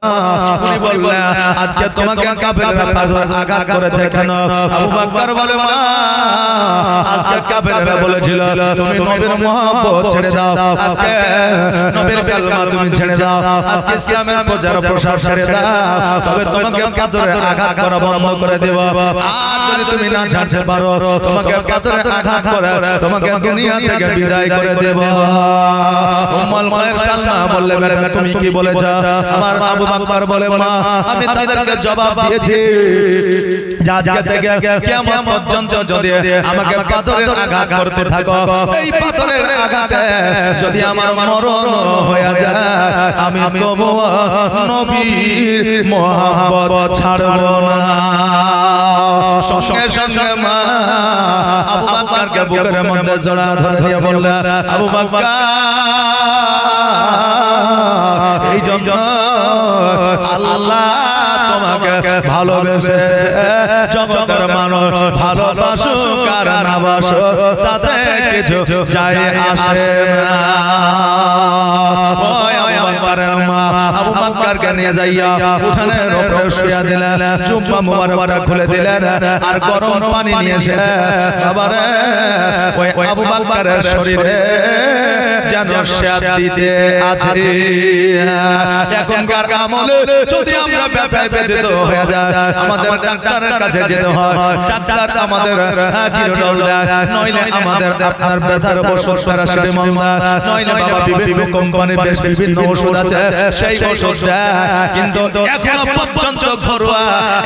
উনি বললেন আজকে তোমাকে কাফেররা পাথর আঘাত করেছে কেন? আবু বকর বলে মা আজকে কাফেররা বলেছিল তুমি নবীর মহব্বত ছেড়ে দাও, আজকে নবীর কালমা তুমি ছেড়ে দাও, আজকে ইসলামের প্রচার প্রসার ছেড়ে দাও, তবে তোমাকে পাথরে আঘাত করা বন্ধ করে দেব। আর যদি তুমি না ছাড়তে পারো তোমাকে পাথরে আঘাত করে তোমাকে দুনিয়া থেকে বিদায় করে দেব। উম্মুল খায়র সালমা বললে বেটা তুমি কি বলেছ? আমার আবু বকর বলে মা আমি তাদেরকে জবাব দিয়েছি আজকে থেকে কিয়ামত পর্যন্ত যদি আমাকে পাথরের আঘাত করতে থাকো, এই পাথরের আঘাতে যদি আমার মরণ হয়ে যায় আমি তবুও নবীর মহব্বত ছাড়ব না। সঙ্গে সঙ্গে মা আবু বকরকে বুকের মধ্যে জড়া ধরে নিয়ে বললেন আবু বকর এই জন্য আল্লাহ তোমাকে ভালোবেসেছে, জগতের মানুষ ভালোবাসুক আর না বাসুক তাতে কিছু যায় আসে না। ওই আবু বকরের মা আবু বকরকে নিয়ে যাইয়া উঠানের উপরে শুইয়া দিলেন, জুব্বা মুবারকটা খুলে দিলেন আর গরম পানি নিয়ে এসে বাবারে ওই আবু বকরের শরীরে যেন স্বাদ দিতে আছে। এখনকার আমলে যদি আমরা ব্যথায় ব্যথিত হয়ে যায় আমাদের ডাক্তারের কাছে যেতে হয়, ডাক্তার আমাদের জিরোডল দেয়, নইলে আমাদের আপনার ব্যথার ওষুধ প্যারাসিটামল দেয়, নইলে বাবা বিভিন্ন কোম্পানির বেশ বিভিন্ন ওষুধ আছে সেই ওষুধ দেয়। কিন্তু এখনো পর্যন্ত ঘরোয়া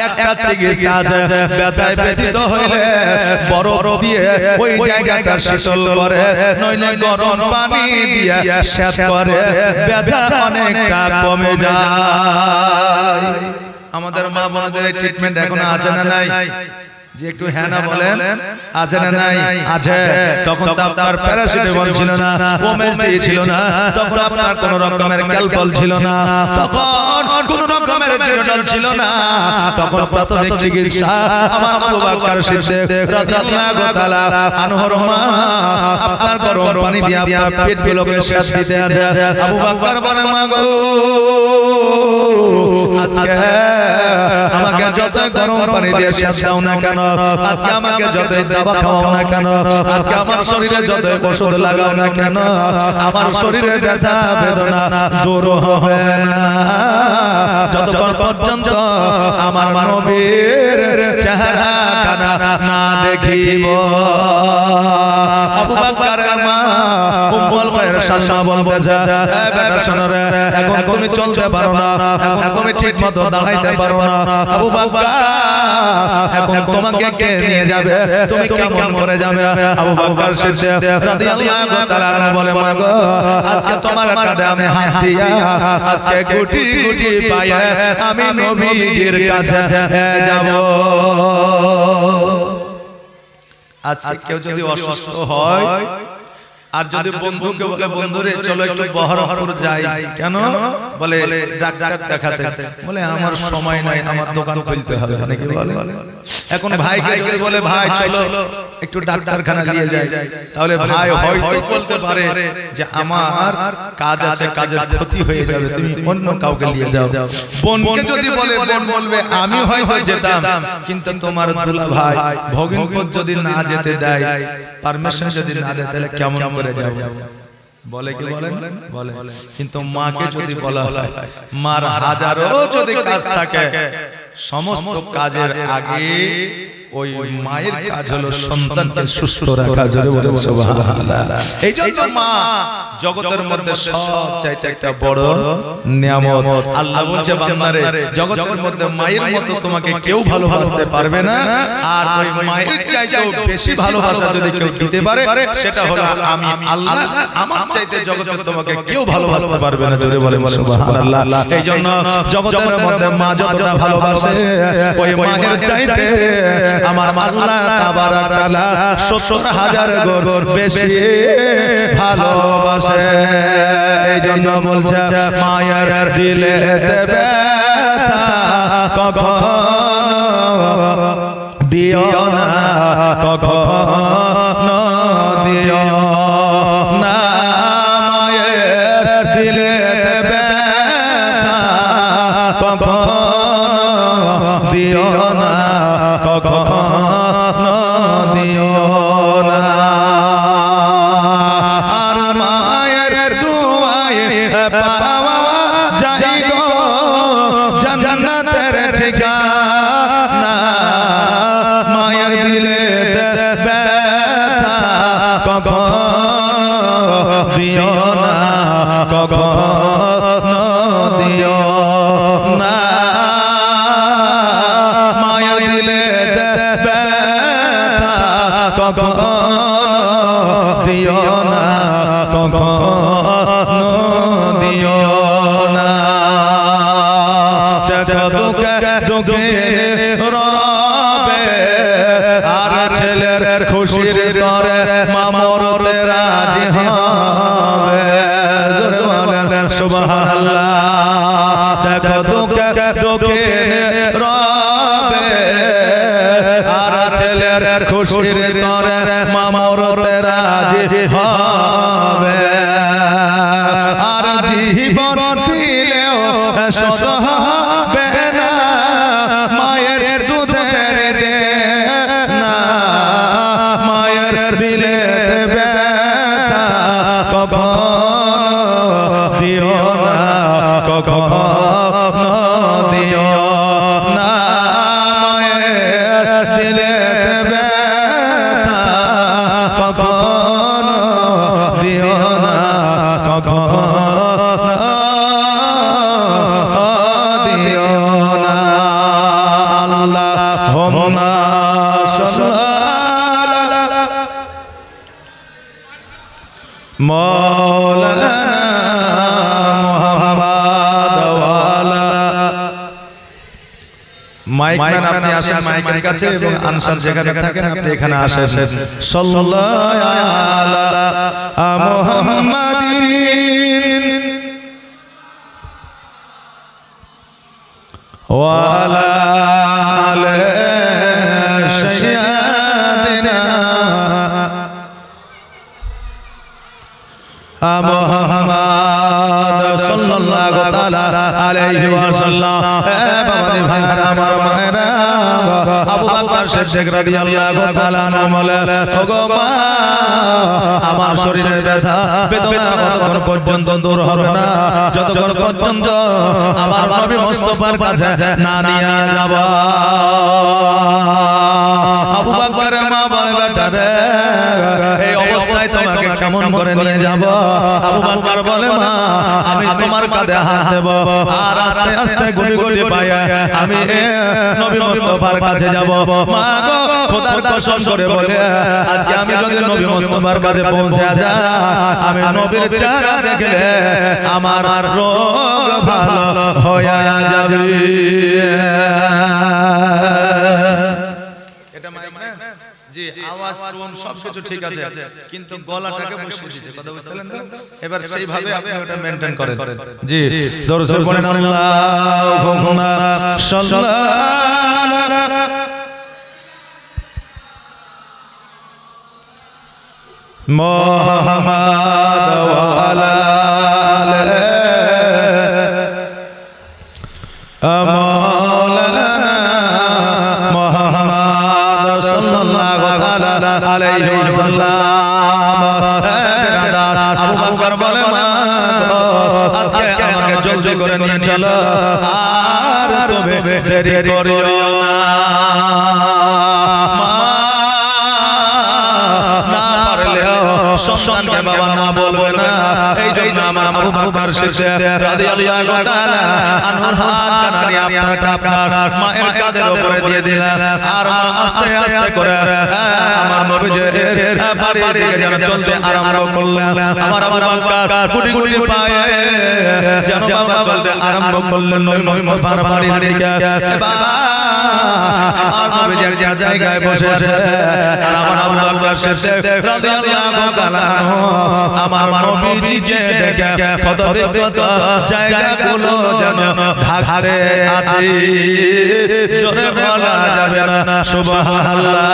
একটা চিকিৎসা আছে, ব্যথায় ব্যথিত হইলে বরফ দিয়ে ওই জায়গাটা শীতল করে, নইলে গরম পানি দিয়ে সেদ্ধ করে, ব্যথা অনেকটা কমে যায়। আমাদের মা বোনদের এই ট্রিটমেন্ট এখনো আছে না নাই? যে একটু হ্যাঁ না বলেন, আছে না নাই? আছে। তখন তো আপনার প্যারাসিটামল ছিল না, ওমেসডি ছিল না, তখন আপনার কোন রকমের ক্যালপল ছিল না, তখন কোন রকমের জিরোডল ছিল না, তখন প্রাথমিক চিকিৎসা আমার আবু বকর সিদ্দিক রাদিয়াল্লাহু তাআলা আনহুর মা আপনার গরম পানি দিয়ে আপনার পেটগুলোকে সেদ্ধ দিতে আছে। আবু বকর বলে মা গো আজকে আমাকে যত গরম পানি দিয়ে সেদ্ধ দাও না কেন, আজকে আমাকে যতই দাবা খাওয়াও না কেন, আজকে আমার শরীরে যতই ওষুধ লাগাও না কেন, আমার শরীরে ব্যথা বেদনা দূর হবে না যতক্ষণ পর্যন্ত আমার নবীর চেহারা কানা না দেখিব। আবু বকরের মা উম্মুল খায়র সালমা বলতেছে এ বেটা শোনো রে, এখন তুমি চলতে পারো না, এখন তুমি ঠিকমতো দাঁড়াইতে পারো না, আবু বকর এখন তোমাকে কে নিয়ে যাবে, তুমি কেমন করে যাবে? আবু বকর সিদ্দিক রাদিয়াল্লাহু তাআলা বলে মা গো আজকে তোমার কাঁধে আমি হাত দিয়া আজকে গুটি গুটি পায়ে আমি নবীজির কাছে যাব। আজকে কেউ যদি অসুস্থ হয় আর যদি বন্ধুকে বলে বন্ধুরে চলো একটু বহরমপুর যাই, কেন বলে ডাক্তার দেখাতে, বলে আমার সময় নাই, আমার দোকান খুলতে হবে, নাকি বলে। এখন ভাইকে যদি বলে ভাই চলো একটু ডাক্তারখানা নিয়ে যাই, তাহলে ভাই হয়তো বলতে পারে যে আমার কাজ আছে, কাজের ক্ষতি হয়ে যাবে, তুমি অন্য কাউকে নিয়ে যাও। বোনকে যদি বলে বোন বলবে আমি হয়তো যেতাম, কিন্তু তোমার দুলা ভাই ভগিনপদ যদি না যেতে দেয়, পারমিশন যদি না দেয়, তাহলে কেমন করে যাব? বলে কি বলেন? বলে। কিন্তু মাকে যদি বলা হয়, মার হাজারো যদি কাজ থাকে, সমস্ত কাজের আগে ওই মায়ের কাজ হলো সন্তানকে সুস্থ রাখা। জোরে বলেন সুবহানাল্লাহ। এইজন্য মা জগতের মধ্যে সবচাইতে একটা বড় নিয়ামত। আল্লাহ বলছে বান্দারে জগতের মধ্যে মায়ের মতো তোমাকে কেউ ভালোবাসতে পারবে না, আর ওই মায়ের চাইতেও বেশি ভালোবাসা যদি কেউ দিতে পারে সেটা হলো আমি আল্লাহ। আমার চাইতে জগতে তোমাকে কেউ ভালোবাসতে পারবে না। জোরে বলেন সুবহানাল্লাহ। এইজন্য জগতের মধ্যে মা যতটা ভালোবাসে ওই মায়ের চাইতে আমার আল্লাহ তাবারাক তাআলা ৭০,০০০ গুণ বেশি ভালোবাসে। এইজন্য বলছে মায়ের দিলেতে ব্যথা কখনো দিও না, কখনো দিও না, মায়ের দিলেতে ব্যথা কখনো দিও না, কখনো দিও না। আর মায়ের দুয়ায়ে পাওয়া যায় গো জান্নাতের ঠিকানা। মায়ের দিলে ব্যথা কখনো দিও না, কখনো দিও না। মায়ের দিলে ব্যথা কখনো দিও না, কখনো দিও না। দেখো দুঃখে দুঃখে রবে আর ছেলের খুশির তরে মা মরতে রাজি হবে। জোরে বলেন সুবহানাল্লাহ। দেখো দুঃখে দুঃখে রবে আর ছেলের খুশির তরে মা মরতে রাজি হবে। আর জীবন দিলেও শত হবে না মায়ের দুধের দে না। মায়ের দিলে ব্যথা কখনো দিও না, কখনো দিও না। মায়ের দিলে ব্যথা কখনো দিও না, কখনো দিও না। আল্লাহুম্মা মৌলানা মুহাম্মদ ওয়ালা। মাইকম্যান আপনি আসেন মাইকের কাছে এবং আনসার যেখানে থাকেন আপনি এখানে আসেন। সাল্লাল্লাহু আলা মুহাম্মাদিন ওয়া আলা আলি সাইয়্যিদিনা মুহাম্মদ সাল্লাল্লাহু তাআলা আলাইহি ওয়াসাল্লাম। বাবারে ভাইরা আমার মায়েরা, আবু বকর সিদ্দিক রাদিয়াল্লাহু তাআলা আনহু বলে, ওগো মা, আমার শরীরের ব্যথা বেদনা কতক্ষণ পর্যন্ত দূর হবে না যতক্ষণ পর্যন্ত আমার নবী মুস্তাফার কাছে না নিয়ে যাব। আবু বকর মা বলে, বেটা রে, এই অবস্থায় তোমাকে কেমন করে নিয়ে যাব? আবু বকর বলে, মা, আমি তোমার কাঁধে হাত দেব আর আস্তে আস্তে গুটি গুটি পায়ে আমি নবী মুস্তাফার কাছে যাব। মা গো, খোদার কসম করে বলে, আজকে আমি যদি নবী মুস্তাফার কাছে পৌঁছে যাই, আমি নবীর চেহারা দেখলে আমার রোগ ভালো হয়ে যাবে। জি, আওয়াজ টোন সবকিছু ঠিক আছে, কিন্তু গলাটাকে বসিয়ে দিয়েছে। কথা বুঝতেলেন তো? এবার সেইভাবে আপনি ওটা মেইনটেইন করেন। জি, দরুদ পড়েন। আল্লাহুম্মা সাল্লাল্লাহু মুহাম্মাদ ওয়া আলা মাওলানা মুহাম্মদ সাল্লাল্লাহু তাআলা আলাইহি ওয়াসাল্লাম। বিরাদার, আবু বকর বলে, মা গো, আজকে আমাকে জলদি করে নিয়ে চলো আর তুমি দেরি করিও না। সন্তানকে বাবা না বলবে না, এই জন্য আমার আবু বকর সিদ্দিক রাদিয়াল্লাহু তাআলা আনহুর হাত কানানি আপনার মায়ের কাঁধের উপরে দিয়ে দিলেন। আর মা আস্তে আস্তে করে আমার নবীজির বাড়ির দিকে যেন চলতে আরম্ভ করলেন। আমার আবু বকর গুটি গুটি পায়ে যেন বাবা চলতে আরম্ভ করলেন নবী মুস্তাফার বাড়ির দিকে। আমার নবী যে একটা জায়গায় বসে আছে আর আমার আবু বকর সিদ্দিক রাদিয়াল্লাহু তাআলা আমার নবীজিকে দেখে কত বিগত জায়গাগুলো যেন ঢাকতে আছে জোরে বলা যাবে না সুবহানাল্লাহ।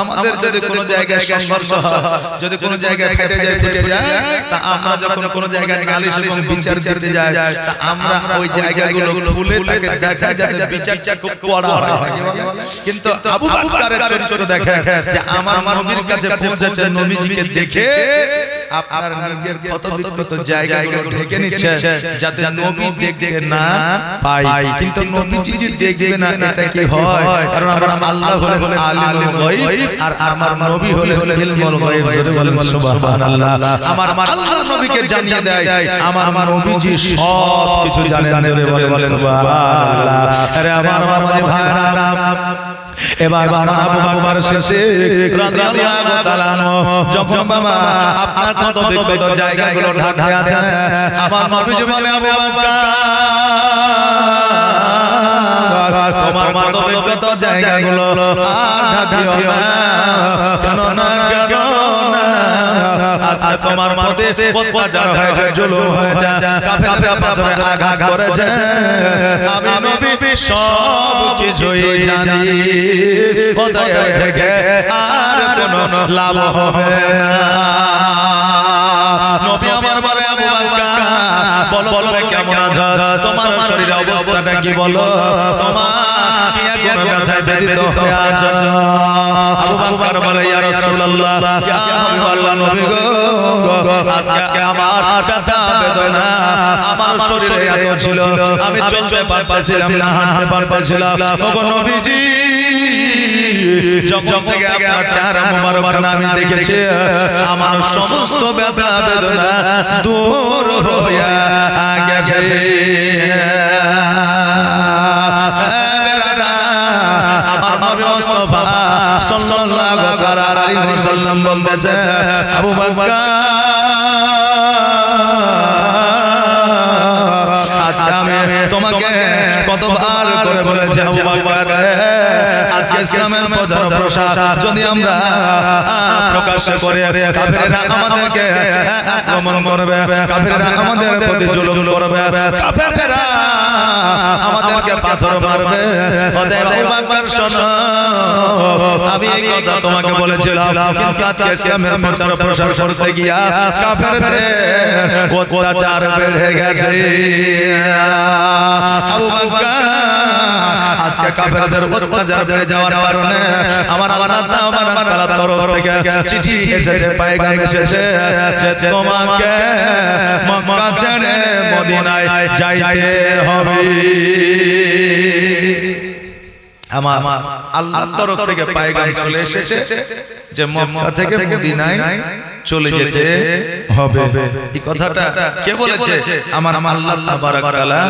আমাদের যদি কোনো জায়গায় সংঘর্ষ হয়, যদি কোনো জায়গায় ফেটে যায় ফুটে যায়, তা আমরা যখন কোনো জায়গায় নালিশ এবং বিচার দিতে যাই, তা আমরা ওই জায়গাগুলো খুলে তাকে দেখা যাতে বিচারটা খুব কড়া হয়, নাকি বলে? কিন্তু আবু বকরের চরিত্র দেখেন যে আমার নবীর কাছে পৌঁছেছে, নবীজিকে দেখে আপনার নিজের ক্ষত বিক্ষত জায়গাগুলো ঢেকে নিচ্ছেন যাতে নবী দেখতে না পায়। কিন্তু নবীজি যে দেখবে না এটা কি হয়? কারণ আমার আল্লাহ হলেন আলিমুল গায়ব আর আমার নবী হলেন ইলমুল গায়ব। জোরে বলেন সুবহানাল্লাহ। আমার আল্লাহ নবীকে জানিয়ে দেয় আমার নবীজি সব কিছু জানেন। জোরে বলেন সুবহানাল্লাহ। আরে আমার বাবাজি ভাইরা, এবার আমার আবু বকর সিদ্দিক রাদিয়াল্লাহু তাআলা যখন বাবা আপনার কত বিগত জায়গাগুলো ঢাকতে আছে, আমার নবীজি বলে আবু বকর তোমার কত বিগত জায়গাগুলো আর ঢাকিও না, কেন না আজকে তোমার প্রতি অত্যাচার হয়েছে, জুলুম হয়েছে, কাফেররা পাথরে আঘাত করেছে, আমি নবী সব কিছুই জানি, কোথায় থেকে আর কোনো লাভ হবে না। নবী আমার বলে আবু বকর বলো তুমি কেমন আছো, তোমার শরীরের অবস্থাটা কি বলো, তোমার কি এখনো ব্যথায় ব্যথিত হয়ে আছো? আবু বকর বলে ইয়া রাসূলুল্লাহ, ইয়া হাবিবাল্লাহ, নবী গো আজকে আমার ব্যথা বেদনা আমার শরীরে এত ছিল, আমি চলতে পারছিলাম না, হাঁটতে পারছিলাম। ওগো নবীজি, যখন থেকে আপনার চেহারা মুবারকখানা আমি দেখেছি, আমার সমস্ত ব্যথা বেদনা দূর হইয়া গেছে। আমার নবী মুস্তাফা সাল্লাল্লাহু আলাইহি ওয়াসাল্লাম বলতেছে আবু বকর আজকে আমি তোমাকে কতবার করে বলেছি আবু বকর, আজকে ইসলামের প্রচার প্রসার যদি আমরা প্রকাশ্যে করে কাফেররা আমাদেরকে আক্রমণ করবে, কাফেররা আমাদের প্রতি জুলুম করবে, কাফেররা আমাদেরকে পাথর মারবে, অতএব আবু বকর শোনো, আমি এই কথা তোমাকে বলেছিলাম, কিন্তু আজকে ইসলামের প্রচার প্রসার করতে গিয়া কাফেরদের অত্যাচার বেড়ে গেছে। আবু বকর আজকে কাফেরদের অত্যাচার বেড়ে যাওয়ার কারণে আমার আল্লাহ তাআলার তরফ থেকে চিঠি এসেছে, পয়গাম এসেছে যে তোমাকে মক্কা ছেড়ে মদিনায় যাইতে হবে। আমার আল্লাহর তরফ থেকে পয়গাম চলে এসেছে যে মক্কা থেকে মদিনায় চলে যেতে হবে। এই কথাটা কে বলেছে? আমার আল্লাহ তাবারক তাআলা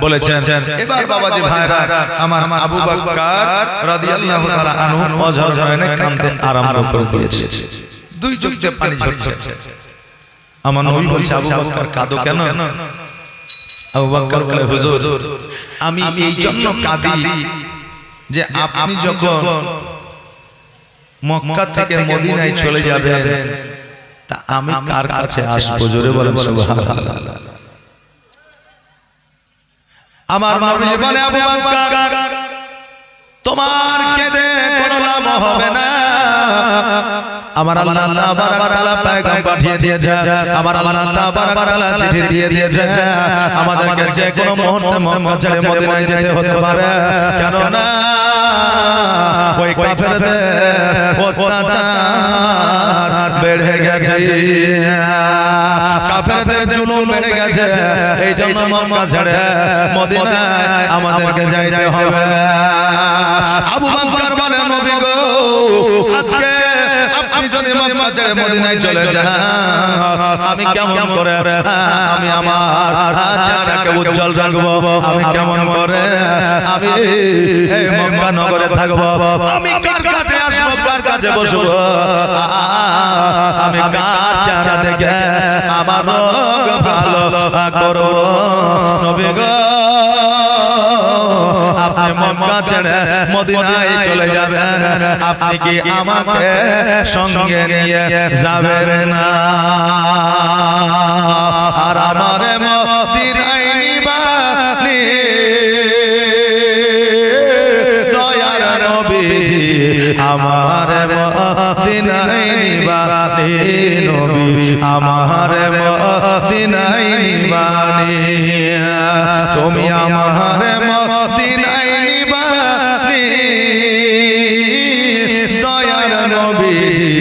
বলেছেন। এবার বাবাজি ভাইরা, আমার আবু বকর রাদিয়াল্লাহু তাআলা আনহু অঝর নয়নে কাঁদতে আরম্ভ করে দিয়েছে, দুই চোখ দিয়ে পানি ঝরছে। আমার নবী বলছে আবু বকর কাঁদো কেন? আবু বকর বলে হুজুর আমি এই জন্য কাঁদি যে আপনি যখন মক্কা থেকে মদিনায় চলে যাবেন তা আমি কার কাছে আসবো? জোরে বলেন সুবহানাল্লাহ। আমার নবী বলে আবু বকর তোমার কেঁদে কোনো লাভ হবে না, আমার আল্লাহ তাবারক তাআলা পয়গাম পাঠিয়ে দিয়েছে, আমার আল্লাহ তাবারক তাআলা চিঠি দিয়ে দিয়েছে আমাদেরকে যে কোনো মুহূর্তে মক্কা ছেড়ে মদিনায় যেতে হতে পারে, কেন না ওই কাফেরদের অত্যাচার বেড়ে গেছে, কাফেরদের জুলুম বেড়ে গেছে, এই জন্য মক্কা ছেড়ে মদিনায় আমাদেরকে যাইতে হবে। আবু বকর বলে নবী গো আজকে আপনি যদি মক্কা ছেড়ে মদিনায় চলে যান আমি কেমন করে আমি আমার চেহারাকে উজ্জ্বল রাখবো, আমি কেমন করে আমি এই মক্কা নগরে থাকবো, আমি কার কাছে আসবো, কার কাছে বসবো, আমি কার চেহারা দেখে আমার রোগ ভালো করবো? নবী গো আপনি আপনি মক্কা ছেড়ে মদিনায় চলে যাবেন, আপনি কি আমাকে সঙ্গে নিয়ে যাবেন না? আর আমার মদিনায় নিবানি দয়ার নবীজি, আমার মদিনায় নিবানি নবী, আমার মদিনায় নিবানি, তুমি আমার মদিনায় নিবানি দয়ার নবীজি,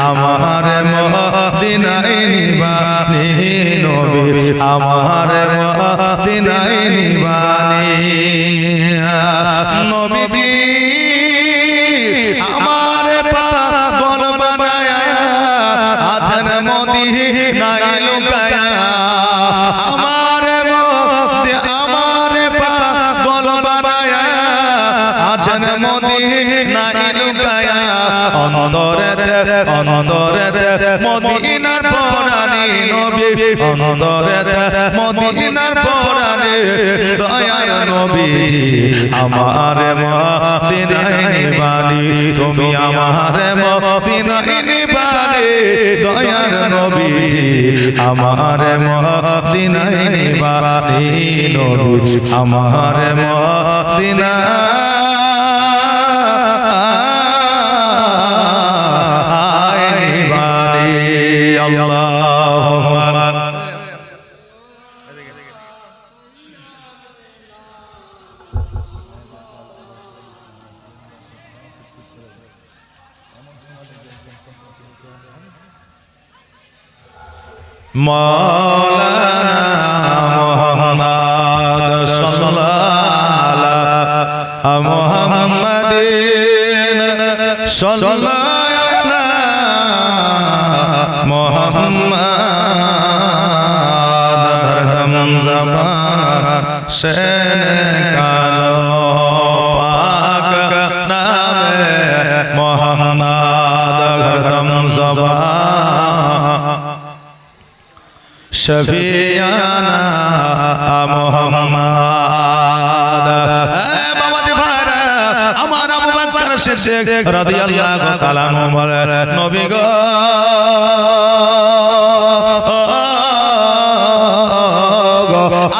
আমার মদিনায় নিবানি নবী, আমার মদিনায় নিবানি। নবীজি আমার পাগল বানায়া আছেন মদিনায় লুকায়া, আমার পাগল বানায়া আছেন মদিনায় লুকায়া, অন্তরেতে অন্তরেতে মদিনার পরাণী নবী, অন্তরেতে মদিনার পরাণী দয়ার নবীজি, আমার মদিনায় নিবানি, তুমি আমার মদিনায় নিবানি দয়ার নবীজি, আমার মদিনায় নিবানি নবী, আমার মদিনায় নিবানি। আল্লাহুম্মা মাওলানা মুহাম্মদ সাল্লাল্লাহু আলা মুহাম্মাদিন সাল্লাল্লাহু আলা মুহাম্মদ হরদম জবান শেন কালো পাক নামে মুহাম্মদ হরদম জবান শফিয়ানা মুহাম্মদ। বাবাজি ভাইরা, আমার আবু বকর সিদ্দিক রাদিয়াল্লাহু তাআলা আনহু বলেন, নবী গো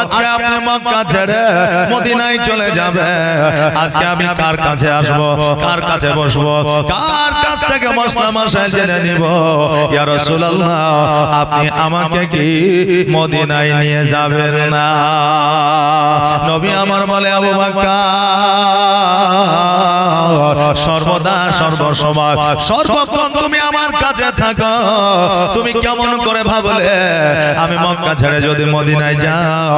আজকে আপনি মক্কা ছেড়ে মদিনায় চলে যাবে, আজকে আমি কার কাছে আসব, কার কাছে বসবো, কার কাছ থেকে মশলা মশাইল জেনে নিব? ইয়া রাসূলুল্লাহ, আপনি আমাকে কি মদিনায় নিয়ে যাবেন না? নবী আমার বলে, আবু বকর সর্বদা সর্বসময় সর্বক্ষণ তুমি আমার কাছে থাকো, তুমি কেমন করে ভাবলে আমি মক্কা ছেড়ে যদি মদিনায় যাও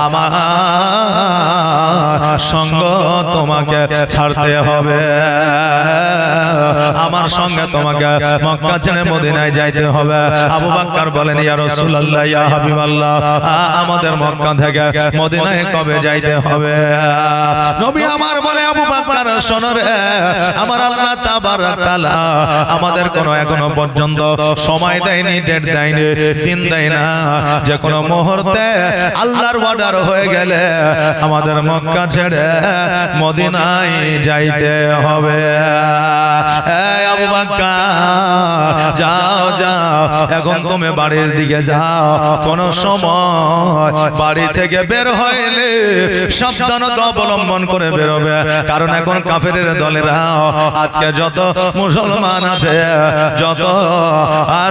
আমার সঙ্গ তোমাকে ছাড়তে হবে, আমার সঙ্গে তোমাকে মক্কা ছেড়ে মদিনায় যাইতে হবে। আবু বকর বলেন, ইয়া রাসূলুল্লাহ, ইয়া হাবিবাল্লাহ, আমাদের মক্কা থেকে মদিনায় কবে যাইতে হবে? নবী আমার বলে, আবু বকর শোনো রে, আমার আল্লাহ তাবারক তাআলা আমাদের কোনো এখনো পর্যন্ত সময় দেয়নি, ডেট দেয়নি, দিন দেয় না, যে কোনো মুহূর্তে আল্লাহর অর্ডার হয়ে গেলে আমাদের মক্কা ছেড়ে মদিনায় যাইতে হবে। আবু বকর যাও যাও, এখন তুমি বাড়ির দিকে যাও, কোন সময় বাড়ি থেকে বের হইলে সাবধানতা অবলম্বন করে বেরোবে, কারণ এখন কাফেরের দলেরা আজকে যত মুসলমান আছে, যত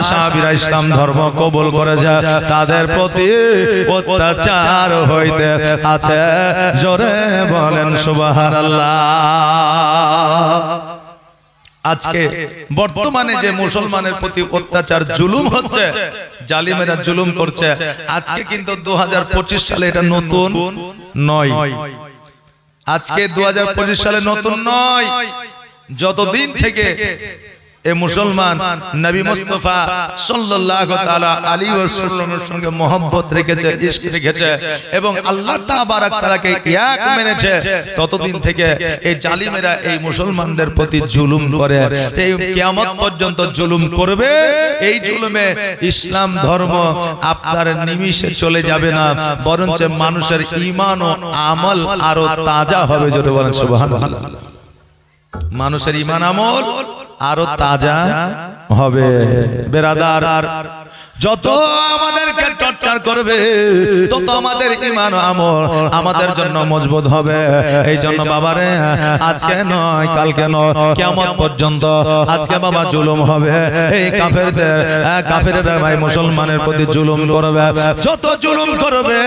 সাহাবীরা ইসলাম ধর্ম কবুল করেছে, তাদের প্রতি অত্যাচার হইতে আছে। জোরে বলেন সুবহানাল্লাহ। আজকে বর্তমানে যে মুসলমানের প্রতি অত্যাচার জুলুম হচ্ছে, জালিমেরা জুলুম করছে, আজকে কিন্তু 2025 সালে এটা নতুন নয়। আজকে 2025 সালে নতুন নয়, যতদিন থেকে এই মুসলমান নবী মুস্তাফা সাল্লাল্লাহু তাআলা আলাইহি ওয়াসাল্লামের সঙ্গে মহব্বত রেখেছে, ইশক রেখেছে এবং আল্লাহ তাবারক তাআলাকে এক মেনেছে, ততদিন থেকে এই জালিমেরা এই মুসলমানদের প্রতি জুলুম করে, এই কিয়ামত পর্যন্ত জুলুম করবে। এই জুলুমে ইসলাম ধর্ম আপনার নিমিষে চলে যাবে না, বরঞ্চ মানুষের ঈমান ও আমল আরো তাজা হবে। জোরে বলেন সুবহানাল্লাহ। মানুষের ঈমান আমল আরো তাজা হবে। বেরাদার, যত আমাদেরকে টর্চার করবে তত আমাদের ঈমান আমল আমাদের জন্য মজবুত হবে। এই জন্য বাবারে, আজকে নয় কালকে নয়, কিয়ামত পর্যন্ত আজকে বাবা জুলুম হবে। এই কাফেররা ভাই মুসলমানের প্রতি জুলুম করবে, যত জুলুম করবে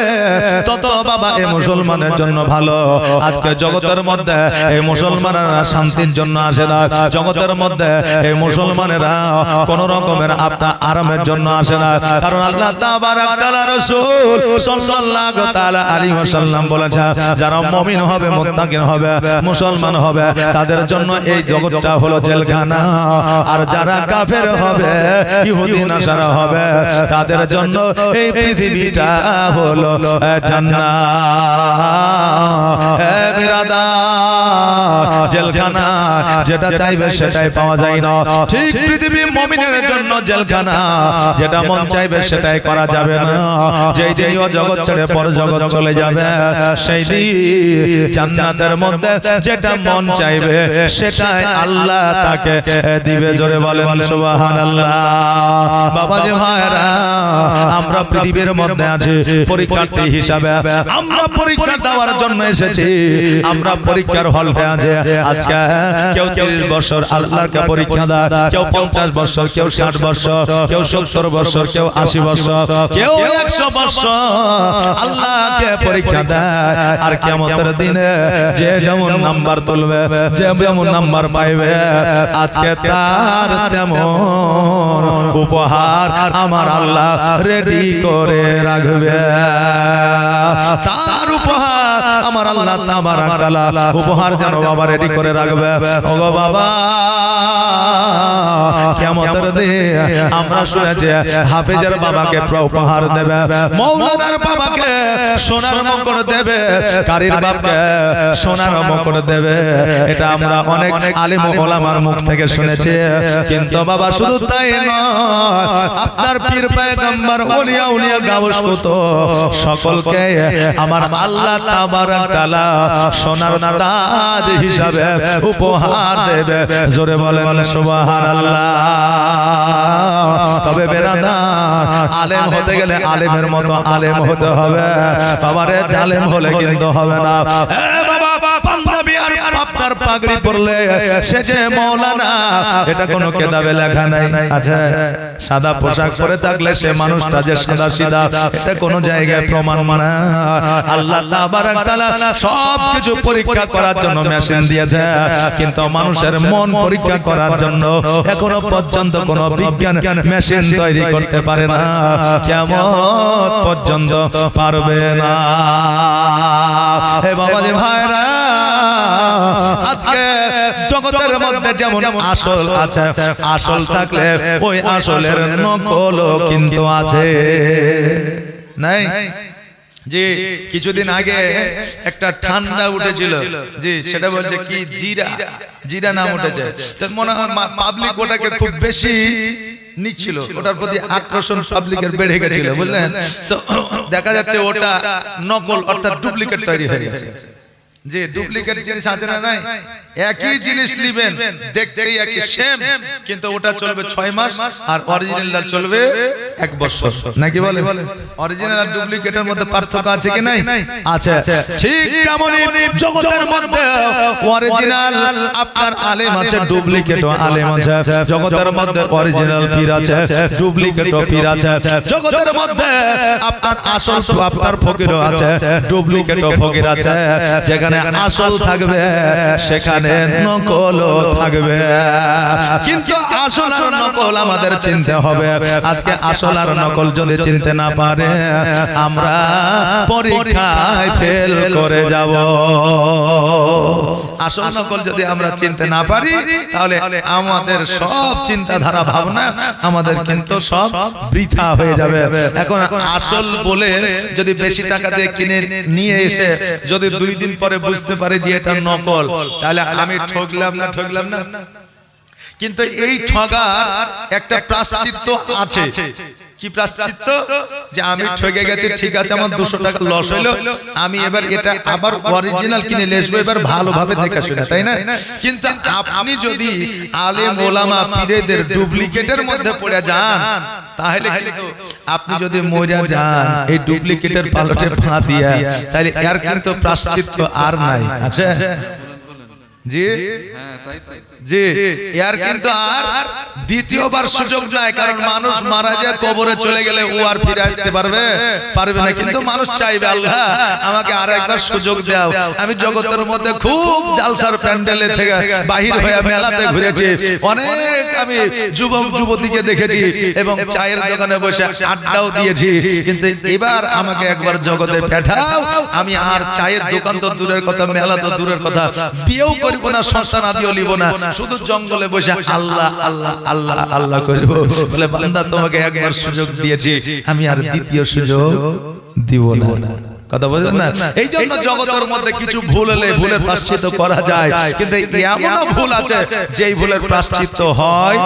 তত বাবা এই মুসলমানের জন্য ভালো। আজকে জগতের মধ্যে এই মুসলমানেরা শান্তির জন্য আসে না, জগতের মধ্যে এই মুসলমানেরা কোন রকমের আপনার আরামের জন্য আসে না, কারণ আল্লাহ তাবারক তাআলা রাসূল সাল্লাল্লাহু তাআলা আলাইহি ওয়াসাল্লাম বলেছেন, যারা মুমিন হবে, মুত্তাকিন হবে, মুসলমান হবে, তাদের জন্য এই জগৎটা হলো জেলখানা। আর যারা কাফের হবে, ইহুদি নাসারা হবে, তাদের জন্য এই পৃথিবীটা হলো জান্নাত। হে বিরাদার, জেলখানা যেটা চাইবে সেটাই পাওয়া যায় না, ঠিক পৃথিবী মুমিনের জন্য জেলখানা, যেটা মন চাইবে সেটাই করা যাবে না। যেই দিন ও জগৎ ছেড়ে পর জগৎ চলে যাবে, সেই দিন জান্নাতের মধ্যে যেটা মন চাইবে সেটাই আল্লাহ তাকে দিবে। জোরে বলেন সুবহানাল্লাহ। বাবাজি ভাইরা, আমরা পৃথিবীর মধ্যে আছি পরীক্ষার্থী হিসাবে, আমরা পরীক্ষা দেওয়ার জন্য এসেছি, আমরা পরীক্ষার হলতে আছি। আজকে কেউ 30 বছর আল্লাহকে পরীক্ষা দেয়, কেউ 50 বছর, কেউ 60 বছর, কেউ 70 বছর, কেউ 80 বছর, কেউ 100 বছর আল্লাহকে পরীক্ষা দেয়। আর কিয়ামতের দিনে যে যেমন নাম্বার তুলবে, যে যেমন নাম্বার পাইবে, আজকে তার তেমন উপহার আমার আল্লাহ রেডি করে রাখবে। তার উপহার আমার আল্লাহ তাবারক তাআলা উপহার যেন বাবা রেডি করে রাখবে। ওগো বাবা, কিয়ামতের দিনে আমরা শুনেছি হাফেজের বাবাকে উপহার দেবে, মৌলানার বাবাকে সোনার মুকুট দেবে, কারীর বাবাকে সোনার মুকুট দেবে। এটা আমরা অনেক আলেম ওলামার মুখ থেকে শুনেছি। কিন্তু বাবা শুধু তাই নয়, আপনার পীর পয়গম্বর ওলিয়া উলিয়া গাউস কুতুব সকলকে আমার আল্লাহ তাবারক তাআলা সোনার তাজ হিসাবে উপহার দেবে। জোরে বলেন সুবহানাল্লাহ। তবে বেরাদার, আলেম হতে গেলে আলেমের মতো আলেম হতে হবে বাবারে, জালেম হলে কিন্তু হবে না। পাঞ্জাবি আর আপনার পাগড়ি পরলে সে যে মাওলানা, এটা কোনো কিতাবে লেখা নাই। আচ্ছা, সাদা পোশাক পরে থাকলে সে মানুষটা যে সাদা সিধা, এটা কোনো জায়গায় প্রমাণ না। আল্লাহ তাবারক তাআলা সবকিছু পরীক্ষা করার জন্য মেশিন দিয়েছে, কিন্তু মানুষের মন পরীক্ষা করার জন্য এখনো পর্যন্ত কোনো বিজ্ঞান মেশিন তৈরি করতে পারে না, কিয়ামত পর্যন্ত পারবে না। হে বাবাজি ভাইরা, আজকে জগতের মধ্যে যেমন আসল আছে, আসল থাকলে ওই আসলের নকলও কিন্তু আছে, নাই? জি, কিছুদিন আগে একটা ঠান্ডা উঠেছিল, জি, সেটা বলছে কি জিরা, জিরা নাম উঠেছে। মনে হয় পাবলিক ওটাকে খুব বেশি নিচ্ছিল, ওটার প্রতি আকর্ষণ পাবলিকের বেড়ে গেছিল, বুঝলেন? তো দেখা যাচ্ছে ওটা নকল অর্থাৎ ডুপ্লিকেট তৈরি হয়ে গেছে। যে ডুপ্লিকেট জিনিস আছে না, নাই? একই জিনিস নেবেন, দেখতেই একই সেম, কিন্তু ওটা চলবে 6 মাস আর অরিজিনালটা চলবে 1 বছর, নাকি বলে? অরিজিনাল আর ডুপ্লিকেটের মধ্যে পার্থক্য আছে কি নাই? আছে। ঠিক তেমনি জগতের মধ্যে অরিজিনাল আপনার আলেম আছে, ডুপ্লিকেটও আলেম আছে। জগতের মধ্যে অরিজিনাল পীর আছে, ডুপ্লিকেটও পীর আছে। জগতের মধ্যে আপনার আসল আপনার ফকিরও আছে, ডুপ্লিকেটও ফকির আছে। যেখানে আসল থাকবে সেখানে নকলও থাকবে, কিন্তু আসল আর নকল আমাদের চিনতে হবে। আজকে আসল আর নকল যদি চিনতে না পারে, আমরা পরীক্ষায় ফেল করে যাব। আসল নকল যদি আমরা চিনতে না পারি তাহলে আমাদের সব চিন্তাধারা ভাবনা আমাদের কিন্তু সব বৃথা হয়ে যাবে। এখন আসল বলে যদি বেশি টাকা দিয়ে কিনে নিয়ে এসে যদি 2 দিন পরে বুঝতে পারে যে এটা নকল, তাহলে আমি ঠকলাম না? কিন্তু এই ঠগার একটা প্রায়শ্চিত্ত আছে। কি প্রায়শ্চিত্ত? যে আমি ঠকে গেছি, ঠিক আছে, আমার 200 টাকা লস হলো, আমি এবার এটা আবার অরিজিনাল কিনে নিয়ে আসবো, এবার ভালোভাবে দেখে শুনে, তাই না? কিন্তু আপনি যদি আলেম ওলামা পীরদের ডুপ্লিকেটের মধ্যে পড়ে যান, তাহলে কিন্তু আপনি যদি মরে যান এই ডুপ্লিকেটের পালটে ফা দিয়া, তাহলে এর কিন্তু প্রায়শ্চিত্ত আর নাই। আচ্ছা জি হ্যাঁ, তাই তো জি, এর কিন্তু আর দ্বিতীয়বার সুযোগ নাই। কারণ মানুষ মারা যায়, কবরে চলে গেলে ও আর ফিরে আসতে পারবে না। কিন্তু মানুষ চাইবে, আল্লাহ আমাকে আর একবার সুযোগ দাও। আমি জগতের মধ্যে খুব জালসার প্যান্ডেলে থেকে বাহির হয়ে মেলাতে ঘুরেছি, অনেক আমি যুবক যুবতীকে দেখেছি এবং চায়ের দোকানে বসে আড্ডাও দিয়েছি, কিন্তু এবার আমাকে একবার জগতে পাঠাও। আমি আর চায়ের দোকান তো দূরের কথা, মেলা তো দূরের কথা, বিয়েও করিব না, সন্তান আদিও লিব না, শুধু জঙ্গলে বসে আল্লাহ আল্লাহ আল্লাহ আল্লাহ করব। বলে বান্দা তোমাকে একবার সুযোগ দিয়েছি, আমি আর দ্বিতীয় সুযোগ দিব না। কথা বলেন না? এই জন্য জগতের মধ্যে কিছু ভুল হলে ভুলের প্রায়শ্চিত্ত করা যায়, কিন্তু এমনও ভুল আছে যেই ভুলের প্রায়শ্চিত্ত হয়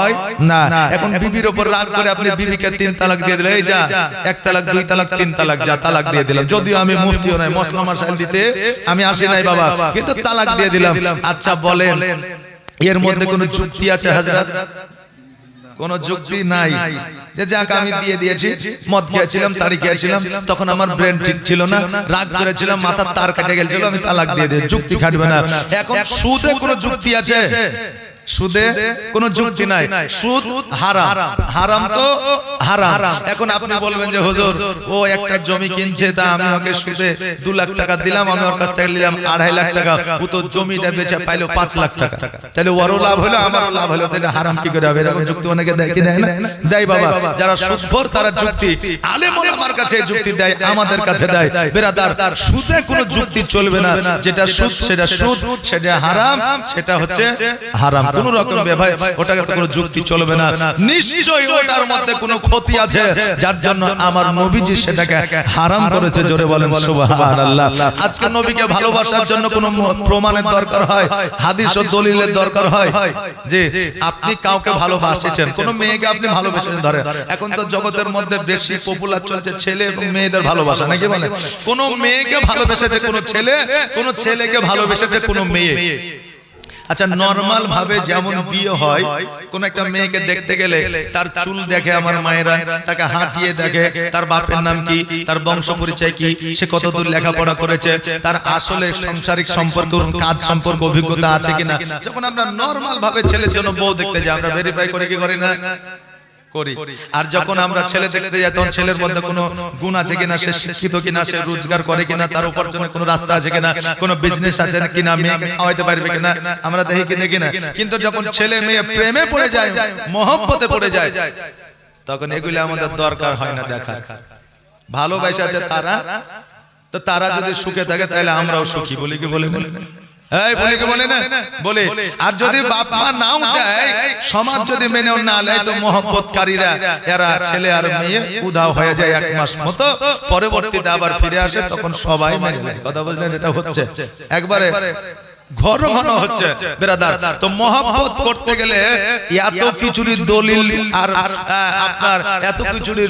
না। এখন বিবির উপর রাগ করে আপনি বিবিকে 3 তালাক দিয়ে দিলেন, এই যা 1 তালাক 2 তালাক 3 তালাক, যা তালাক দিয়ে দিলাম। যদিও আমি মুফতিও নাই, মসলা মাসাইল দিতে আমি আসি নাই বাবা, কিন্তু তালাক দিয়ে দিলাম। আচ্ছা বলেন এর মধ্যে কোনো যুক্তি আছে হযরত? কোনো যুক্তি নাই। যে যাক আমি দিয়ে দিয়েছি, মদ খেয়েছিলাম, তাড়ি খেয়েছিলাম, তখন আমার ব্রেন ঠিক ছিল না, রাগ করেছিলাম, মাথার তার কেটে গেছিল, আমি তালাক দিয়ে দিই, যুক্তি খাটবে না। এখন সুদে কোনো যুক্তি আছে? সুদে কোনো যুক্তি নাই। সুদ হারাম, হারাম তো হারাম। এখন আপনি বলবেন যে হুজুর ও একটা জমি কিনছে, তা আমি ওকে সুদে 2 লাখ টাকা দিলাম, আমি ওর কাছ থেকে নিলাম 2.5 লাখ টাকা, ও তো জমিটা বেচে পাইলো 5 লাখ টাকা, তাহলে ওরও লাভ হলো আমারও লাভ হলো, এটা হারাম কি করে হবে? এরকম যুক্তি অনেকে দেয় কি দেয় না? দেয় বাবা। যারা সুদখোর তারা যুক্তি, আলেম ওলামার কাছে যুক্তি দেয়, আমাদের কাছে দেয়। বেরাদার, সুদে কোনো যুক্তি চলবে না। যেটা সুদ সেটা সুদ, সেটা হারাম সেটা হচ্ছে হারাম, কোন রকম ভাই ওটাকে তো কোনো যুক্তি চলবে না। নিশ্চয়ই ওটার মধ্যে কোনো ক্ষতি আছে, যার জন্য আমার নবীজি সেটাকে হারাম করেছে। জোরে বলেন সুবহানাল্লাহ। আজকে নবীকে ভালোবাসার জন্য কোনো প্রমাণের দরকার হয়, হাদিস ও দলিলের দরকার হয়। যে আপনি কাউকে ভালোবাসেছেন, কোন মেয়েকে আপনি ভালোবেসেছেন, ধরেন এখন তো জগতের মধ্যে বেশি পপুলার চলছে ছেলে এবং মেয়েদের ভালোবাসা, নাকি বলে? কোন মেয়েকে ভালোবেসেছে কোন ছেলে, কোন ছেলেকে ভালোবেসেছে কোন মেয়ে। আচ্ছা নরমাল ভাবে যেমন বিয়ে হয়, কোন একটা মেয়েকে দেখতে গেলে তার চুল দেখে আমার মায়েরা, তাকে হাঁটিয়ে দেখে, তার বাপের নাম কি, তার বংশ পরিচয় কি, সে কতদূর লেখাপড়া করেছে, তার আসলে সাংসারিক সম্পর্ক, কাজ সম্পর্ক, অভিজ্ঞতা আছে কিনা। যখন আমরা নরমাল ভাবে ছেলের জন্য বউ দেখতে যাই, আমরা ভেরিফাই করে কি করি না? করি। আর যখন আমরা ছেলে দেখতে যাই, তখন ছেলের মধ্যে কোনো গুণ আছে কিনা, সে শিক্ষিত কিনা, সে রোজগার করে কিনা, তার উপার্জনের কোনো রাস্তা আছে কিনা, কোনো বিজনেস আছে কিনা, মেয়েকে খাওয়াইতে পারবে কিনা, আমরা দেখি কি দেখি না। কিন্তু যখন ছেলে মেয়ে প্রেমে পড়ে যায়, মহব্বতে পড়ে যায়, তখন এগুলো আমাদের দরকার হয় না দেখা। ভালোবাসা আছে তারা, তো তারা যদি সুখে থাকে তাহলে আমরাও সুখী, বলি কি বলে বলে বলে। আর যদি বাপ মা নাও দেয়, সমাজ যদি মেনেও না নেয়, তো মহব্বতকারীরা এরা ছেলে আর মেয়ে উধাও হয়ে যায় 1 মাস মতো, পরবর্তীতে আবার ফিরে আসে, তখন সবাই মেনে নেয়। কথা বলছেন? এটা হচ্ছে একবারে ঘন ঘন হচ্ছে বেরাদার। তো মহব্বত করতে গেলে এত কিছুরই দলিল আর আপনার এত কিছুরই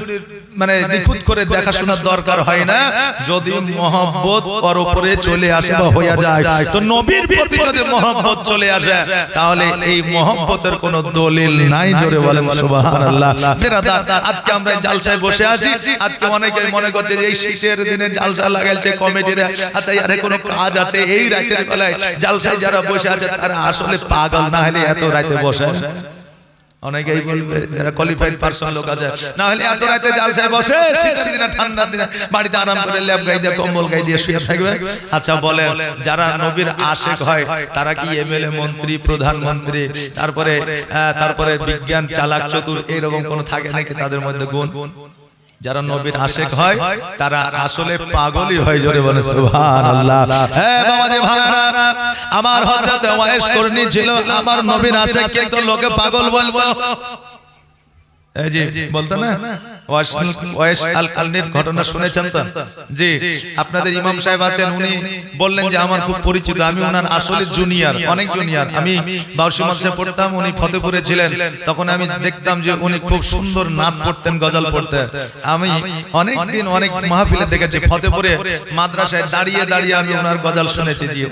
মানে নিখুঁত করে দেখাশোনার দরকার হয় না। যদি মহব্বত ওর উপরে চলে আসে বা হয়ে যায়, তো নবীর প্রতি যদি মহব্বত চলে আসে, তাহলে এই মহব্বতের কোনো দলিল নাই। জোরে বলেন সুবহানাল্লাহ। বেরাদার, আজকে আমরা জালসায় বসে আছি, আজকে অনেকেই মনে করছে যে এই শীতের দিনে জালসা লাগাইছে কমিটিরা, আচ্ছা আরে কোনো কাজ আছে এই রাতের বেলায় জালসায় যারা বসে আছে তারা আসলে পাগল, না হলে এত রাতে বসে। অনেকেই বলবে যারা কোয়ালিফাইড পারসন লোক আছে, না হলে এত রাতে জালসায় বসে, শীতের দিনে ঠান্ডার দিনে বাড়িতে আরাম করে ল্যাপ গাই দিয়ে কম্বল গাই দিয়ে শুয়ে থাকবে। আচ্ছা বলেন, যারা নবীর আশিক হয় তারা কি এমএলএ, মন্ত্রী, প্রধানমন্ত্রী, তারপরে বিজ্ঞান চালাক চতুর, এইরকম কোন থাকে নাকি তাদের মধ্যে গুণ? যারা নবীর আশিক হয় তারা আসলে পাগলই হয়, জোরে বলে সুবহানাল্লাহ। হ্যাঁ বাবাজি ভাইরা, আমার হযরত ওয়াইস করনি ছিল আমার নবীর আশিক, কিন্তু লোকে পাগল বলবো। এই জি বলতো না, ওয়াইস আল কারনির ঘটনা শুনেছেন তো? জি, আপনাদের ইমাম সাহেব আছেন, উনি বললেন যে আমার খুব পরিচিত, আমি ওনার আসলে জুনিয়র, অনেক জুনিয়র। আমি বাউসি মাদ্রাসায় পড়তাম, উনি ফতেপুরে ছিলেন, তখন আমি দেখতাম যে উনি খুব সুন্দর নাত পড়তেন, গজল পড়তেন। আমি অনেক দিন অনেক মাহফিলে দেখেছি, ফতেপুরে মাদ্রাসায় দাঁড়িয়ে দাঁড়িয়ে আমি ওনার গজল শুনেছি। জি,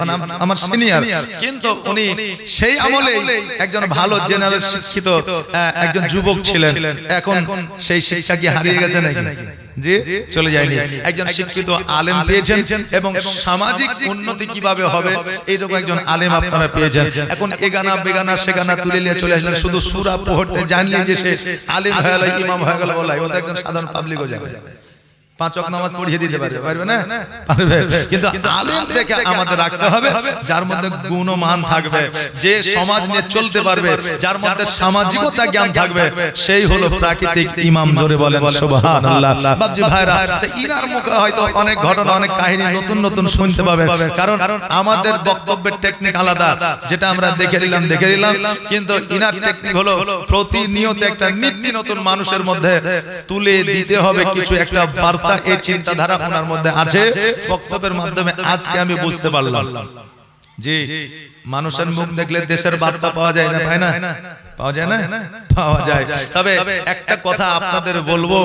আমার সিনিয়র, কিন্তু উনি সেই আমলেই একজন ভালো জেনারেল শিক্ষিত একজন যুবক ছিলেন। এখন সেই শিক্ষা কি হারিয়ে গেছে নাকি? জি, চলে যায়নি। একজন শিক্ষিত আলেম পেয়েছেন এবং সামাজিক উন্নতি কিভাবে হবে এইরকম একজন আলেম আপনারা পেয়েছেন। এখন এগানা বেগানা সেগানা তুলে নিয়ে চলে আসলেন, শুধু সূরা পড়তে জানলে যে সে আলেম হয়ে গেল, ইমাম হয়ে গেল বলাই, ও তো একজন সাধারণ পাবলিকও জানে। 5 ওয়াক্ত নামাজ পড়িয়ে দিতে পারবে না? পারবে। কিন্তু আলেম থেকে আমাদের রাখতে হবে যার মধ্যে গুণমান থাকবে, যে সমাজ নিয়ে চলতে পারবে, যার মধ্যে সামাজিকতা জ্ঞান থাকবে, সেই হলো প্রাকৃতিক ইমাম, জোরে বলেন সুবহানাল্লাহ। বাবজি ভাইরা, ইনার মুখে হয়তো অনেক ঘটনা, অনেক কাহিনী নতুন নতুন শুনতে পাবেন, কারণ আমাদের বক্তব্যের টেকনিক আলাদা, যেটা আমরা দেখে নিলাম, কিন্তু ইনার টেকনিক হলো প্রতিনিয়ত একটা নিত্য নতুন মানুষের মধ্যে তুলে দিতে হবে কিছু একটা বার্তা। এই চিন্তাধারা ওনার মধ্যে আছে, বক্তব্যের মাধ্যমে আজকে আমি বুঝতে পারলাম। জি, মানুষের মুখ দেখলে দেশের বার্তা পাওয়া যায় না, পায় না? পাওয়া যায় না? পাওয়া যায়। তবে একটা কথা আপনাদের বলবো,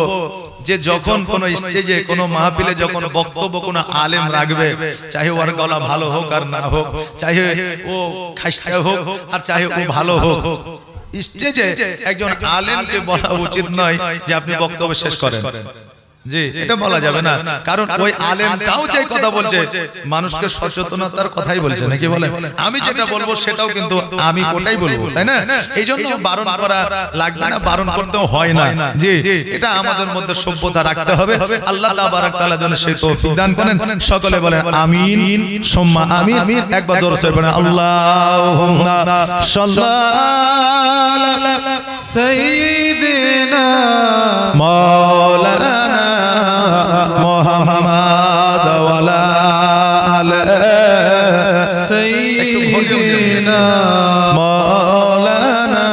যে যখন কোন স্টেজে কোন মাহফিলে যখন বক্তব্য কোন আলেম রাখবে, চাহে ওর গলা ভালো হোক আর না হোক, চাহে ও খাসটা হোক আর চাহে ও ভালো হোক, স্টেজে একজন আলেমকে বলা উচিত নয় যে আপনি বক্তব্য শেষ করেন। জি, এটা বলা যাবে না, কারণ ওই আলেমটাও যে কথা বলছে মানুষকে সচেতনতার কথাই বলছে, নাকি বলে? আমি যেটা বলবো সেটাও কিন্তু আমি ওটাই বলবো, তাই না? এই জন্য বারণ করা লাগবে না, বারণ করতেও হয় না। জি, এটা আমাদের মধ্যে সভ্যতা রাখতে হবে। আল্লাহ তাবারাক তাআলা যেন সেই তৌফিক দান করেন। সকলে বলেন আমিন সুম্মা আমিন। একবার জোরে সরে বলেন আল্লাহুম্মা সাল্লি আলা সাইয়্যিদিনা মাওলানা মুহাম্মদ ওয়ালা আলি সাইয়্যিদিনা মাওলানা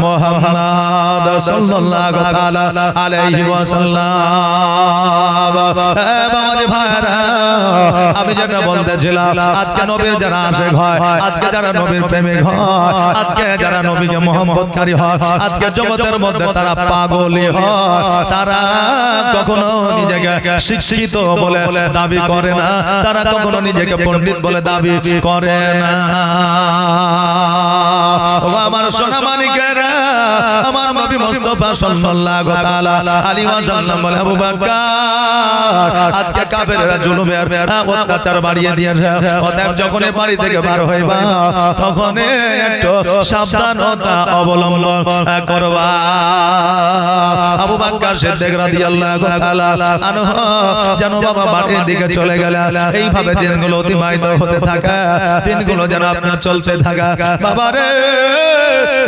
মুহাম্মদ সাল্লাল্লাহু তাআলা আলাইহি ওয়াসাল্লাম। বাবাজি ভাইরা, আমি যেটা বলতেছিলাম, আজকে নবীর যারা আশিক হয়, আজকে যারা নবীর প্রেমিক হয়, আজকে যারা নবীকে মহব্বতকারী হয়, আজকে জগতের মধ্যে তারা পাগলই হয়, তারা কখনো নিজেকে শিক্ষিত বলে দাবি করে না, তারা কখনো নিজেকে পণ্ডিত বলে দাবি করে না। ও আমার সোনা মানিকেরা, আমার নবী মুস্তাফা সাল্লাল্লাহু তাআলা আলাইহি ওয়াসাল্লাম বলে, আবু বকর, আজকে কাফেররা জুলুমের অত্যাচার বাড়িয়ে দিয়েছে, অতএব যখন বাড়ি থেকে বার হইবা তখন একটু সাবধানতা অবলম্বন করবা। আবু বকর সিদ্দিক রাদিয়াল্লাহু তাআলা আনহু যেন বাবা বাড়ির দিকে চলে গেলেন। এইভাবে দিনগুলো অতিবাহিত হতে থাকে, দিনগুলো যেন আপনার চলতে থাকে। বাবারে,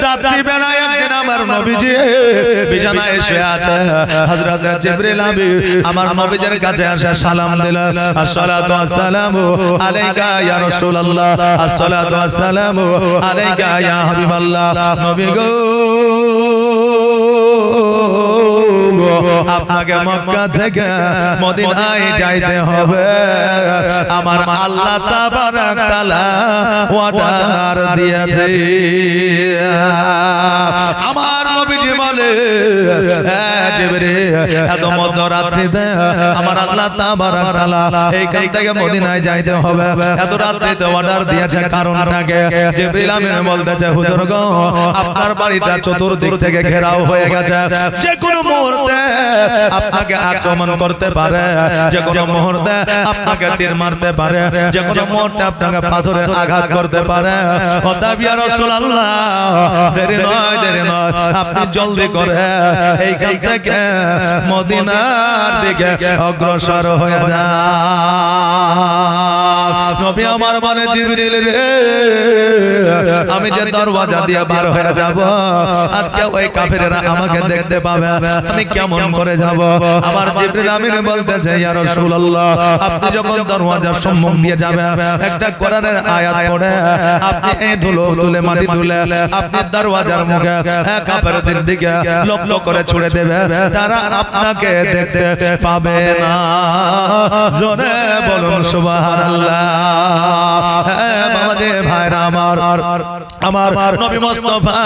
রাত্রি বেলায় একদিন আমার নবীজি বিছানায় শুয়ে আছে, হযরত জিবরিল আমিন আমার নবীজির কাছে এসে সালাম দিলেন, আসসালাতু ওয়াসসালামু আলাইকা ইয়া রাসূলুল্লাহ, আসসালাতু ওয়াসসালামু আলাইকা ইয়া হাবিবাল্লাহ। নবী গো, আপনাকে মক্কা থেকে মদিনায় যাইতে হবে, আমার আল্লাহ তাবারাক তাআলা অর্ডার দিয়েছে। আমার নবীজি বলে, জিবরিল, এত মধ্যরাত্রিতে আমার আল্লাহ তাবারাক তাআলা এইখান থেকে মদিনায় যাইতে হবে, এত রাত্রিতে অর্ডার দিয়েছে, কারণটাকে? জিবরিল আমিন বলতেছে, হুজুর গো, আপনার বাড়িটা চতুর্দিক থেকে ঘেরাও হয়ে গেছে, যে কোনো মুহূর্তে আপনাকে আক্রমণ করতে পারে, যে কোনো মুহূর্তে আপনাকে তীর মারতে পারে, যে কোনো মুহূর্তে আপনাকে পাথরের আঘাত করতে পারে। অতএব ইয়া রাসূলুল্লাহ, দেরি নয়, আপনি জলদি করে এইখান থেকে মদিনার দিকে অগ্রসর হয়ে যান। নবী আমার বলে জিবরিল রে, আমি যে দরওয়াজা দিয়ে বার হয়ে যাব, আজকে ওই কাফেরেরা আমাকে দেখতে পাবে, আমি কেমন করে যাব? আমার জিবরিল আমিন বলতেছে, ইয়া রাসূলুল্লাহ, আপনি যখন দরওয়াজার সম্মুখ দিয়ে যাবেন, একটা কোরআনের আয়াত পড়ে আপনি এই ধুলো তুলে মাটি তুলে আপনি দরওয়াজার মুখে কাফেরদের দিকে লক্ষ্য করে ছুড়ে দেবে, তারা আপনাকে দেখতে পাবে না। জোরে বলুন সুবহানাল্লাহ। হ্যাঁ বাবাজি ভাইরা আমার নবী মুস্তাফা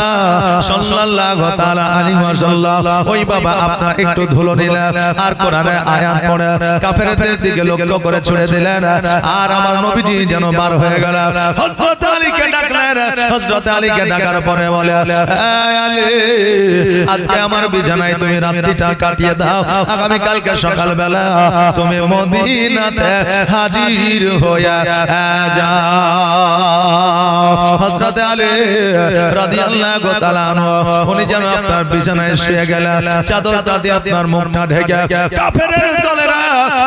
সাল্লাল্লাহু তাআলা আলাইহি ওয়াসাল্লাম ওই বাবা আপনার একটু ধুলো নিলেন আর কোরআনের আয়াত পড়ে কাফেরদের দিকে লক্ষ্য করে ছুড়ে দিলেন, আর আমার নবীজি যেন বার হয়ে গেল। হযরত আলীকে ডাকলেন, হযরত আলীকে ডাকার পরে বলে, আলী, আজকে আমার বিছানায় তুমি রাত্রিটা কাটিয়ে দাও, আগামী কালকে সকালবেলা তুমি মদিনাতে হাজির হয়ে যাও। হযরত আলী রাদিয়াল্লাহু তাআলা আনহু উনি যেন আপনার বিছানায় শুয়ে গেলেন, চাদরটা দিয়ে আপনার মুখটা ঢেকে। কাফেরের দলেরা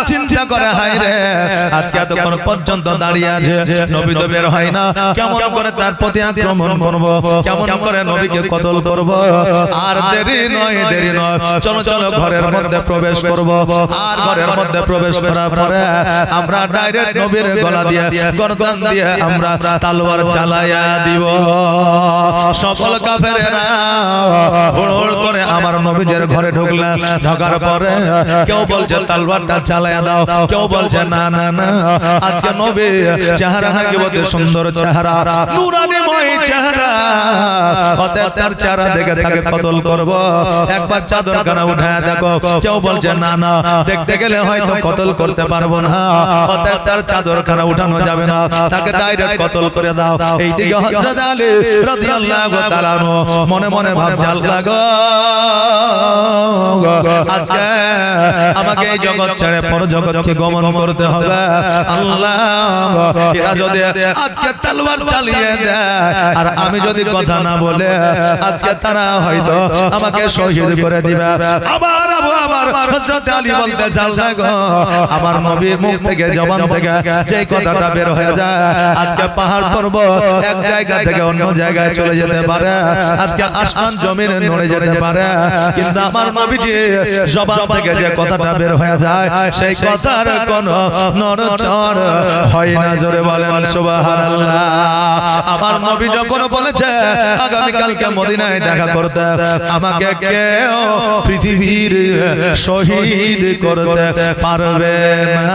চিন্তা করে, হায় রে, আজকে এতক্ষণ পর্যন্ত দাঁড়িয়ে আছে, নবী তো বের হয় না, কেমন করে তার প্রতি আক্রমণ করব, কেমন করে নবীকে কতল করব। আর দেরি নয়, চলো চলো ঘরের মধ্যে প্রবেশ করব। আর ঘরের মধ্যে প্রবেশ করার পরে আমরা ডাইরেক্ট নবীর গলা দিয়ে গর্দান দিয়ে আমরা তলোয়ার চালায়া দিব। সকল কাফেরেরা হুড় করে আমার নবীর ঘরে ঢুকলেন। ঢোকার পরে কেউ বলছে তলোয়ারটা চালায়া দাও, কেউ বলছে না না না, আজকে নবী চেহারা নাকি বড় সুন্দর চেহারা, নূরানিময় চেহারা, অতএব তার চেহারা দেখে তাকে কতল করব, একবার চাদরখানা উঠায় দেখো। কেউ বলছে না না, দেখতে গেলে হয়তো কতল করতে পারবো না, অতএব তার চাদরখানা উঠানো যাবে না, তাকে ডাইরেক্ট কতল করে দাও। এইদিকে হযরত আলী রাদিয়াল্লাহু তাআলা আনহু মনে মনে ভাবছে, আল্লাহ গো, আজকে আমাকে এই জগৎ ছেড়ে পর জগৎকে গমন করতে হবে। আল্লাহ, এরা যদি আজকে তলোয়ার চালিয়ে দেয় আর আমি যদি কথা না বলে, আজকে তারা হয়তো আমাকে শহীদ করে দিবে। আবার হযরত আলী বলতে, আল্লাহ গো, আমার নবীর মুখ থেকে জবান থেকে যে কথাটা বের হয়ে যায়, আজকে পাহাড় পর্বত এক জায়গা থেকে অন্য জায়গায় চলে যেতে পারে, আজকে আসমান জমিনে নড়ে যেতে পারে, কিন্তু আমার নবীজি জবান থেকে যে কথাটা বের হয়ে যায়, সেই কথার কোনো নড়চড় হয় না। জোরে বলেন সুবহানাল্লাহ। আমার নবী যখন বলেছে আগামী কালকে মদিনায় দেখা করতে, আমাকে কেউ পৃথিবীর শহীদ করতে পারবে না,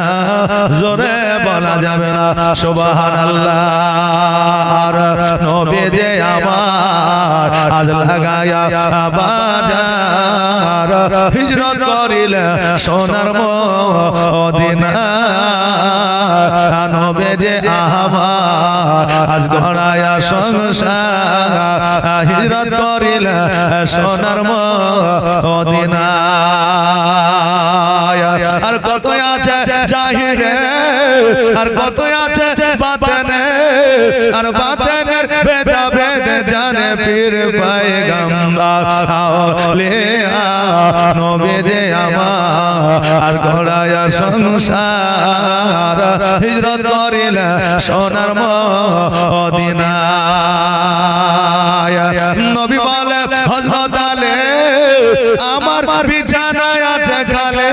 জোরে বলা যাবে না সুবহানাল্লাহ। আর নবী যে আমার আজ লাগায়া বাজার, হিজরত করিলে সোনার মদিনা, নবী যে আমার আজ গড়ায়া সংসার, হিজরত করিলে সোনার মদিনা। আর কত আছে জাহিরে, আর কত আছে বাতেনে, আর বাতেনের ভেদা ভেদ জানে পীর পয়গম্বর আউলিয়া, নবী যে আমার আর গড়ায়া সংসার, হিজরত করিলে সোনার মদিনা। নবী বলে, হযরত আলী আমার বিছানায় আছে খালে,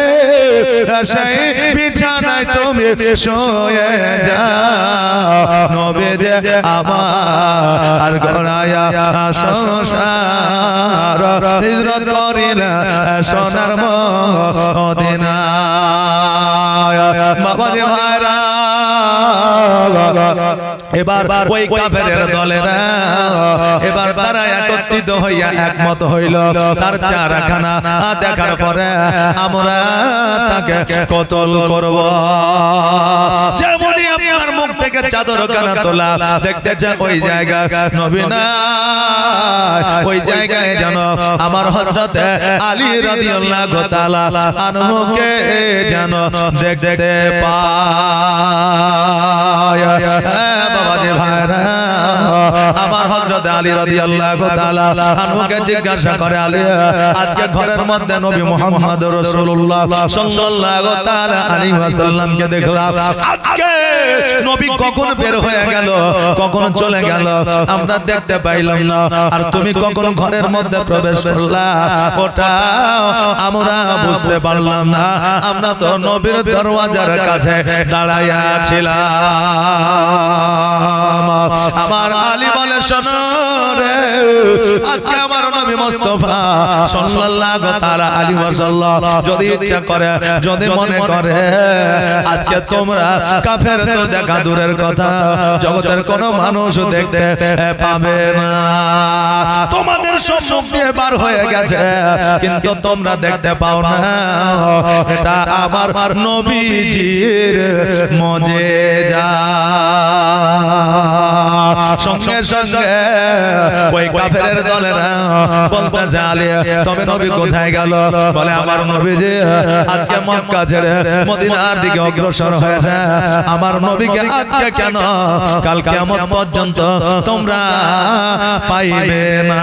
সেই বিছানায় তুমি শুয়ে যাও, নবী যে আমার আর গড়ায়া সংসার, হিজরত করিলে সোনার মদিনা। বাবাজি ভাইরা, এবার ওই কাফেরের দলেরা এবার তারা একত্রিত হইয়া একমত হইল, তার চেহারাখানা দেখার পরে আমরা তাকে কতল করব। যেমনই আপনার মুখ থেকে চাদরখানা তোলা দেখতেছে ওই জায়গায় নবী নাই, ওই জায়গায় যেন আমার হযরত আলী রাদিয়াল্লাহু তাআলা আনহুকে যেন দেখতে পায়। বাবা যে ভাইরা আমার হযরত আলী রাদিয়াল্লাহু তাআলা আনহুকে জিজ্ঞাসা করে, আলী আজকে ঘরের মধ্যে নবী মুহাম্মদ রাসূলুল্লাহ সাল্লাল্লাহু তাআলা আলাইহি ওয়াসাল্লামকে দেখলাম, আজকে নবী কখন বের হয়ে গেল, কখন চলে গেল আমরা দেখতে পাইলাম না, আর তুমি কখন ঘরের মধ্যে প্রবেশ করলা ওটা আমরা বুঝতে পারলাম না, আমরা তো নবীর দরওয়াজার কাছে দাঁড়াইয়া ছিলাম। আমার আলী বলে, শোনো রে, আজকে আমার নবী মুস্তাফা সাল্লাল্লাহু তাআলা আলাইহি ওয়াসাল্লাম যদি ইচ্ছা করে, যদি মনে করে, আজকে তোমরা কাফের তো দেখা দূরের কথা, জগতের কোন মানুষ দেখতে পাবে না, তোমাদের সম্মুখ দিয়ে বার হয়ে গেছে কিন্তু তোমরা দেখতে পাও না, এটা আমার নবীজির মুজিজা। সঙ্গে সঙ্গে ওই কাফেরের দলেরা বলতেছে, আলী তবে নবী কোথায় গেল? বলে, আমার নবীজি আজকে মক্কা ছেড়ে মদিনার দিকে অগ্রসর হয়েছে, আমার নবীকে আজকে কেন কাল কিয়ামত পর্যন্ত তোমরা পাইবে না।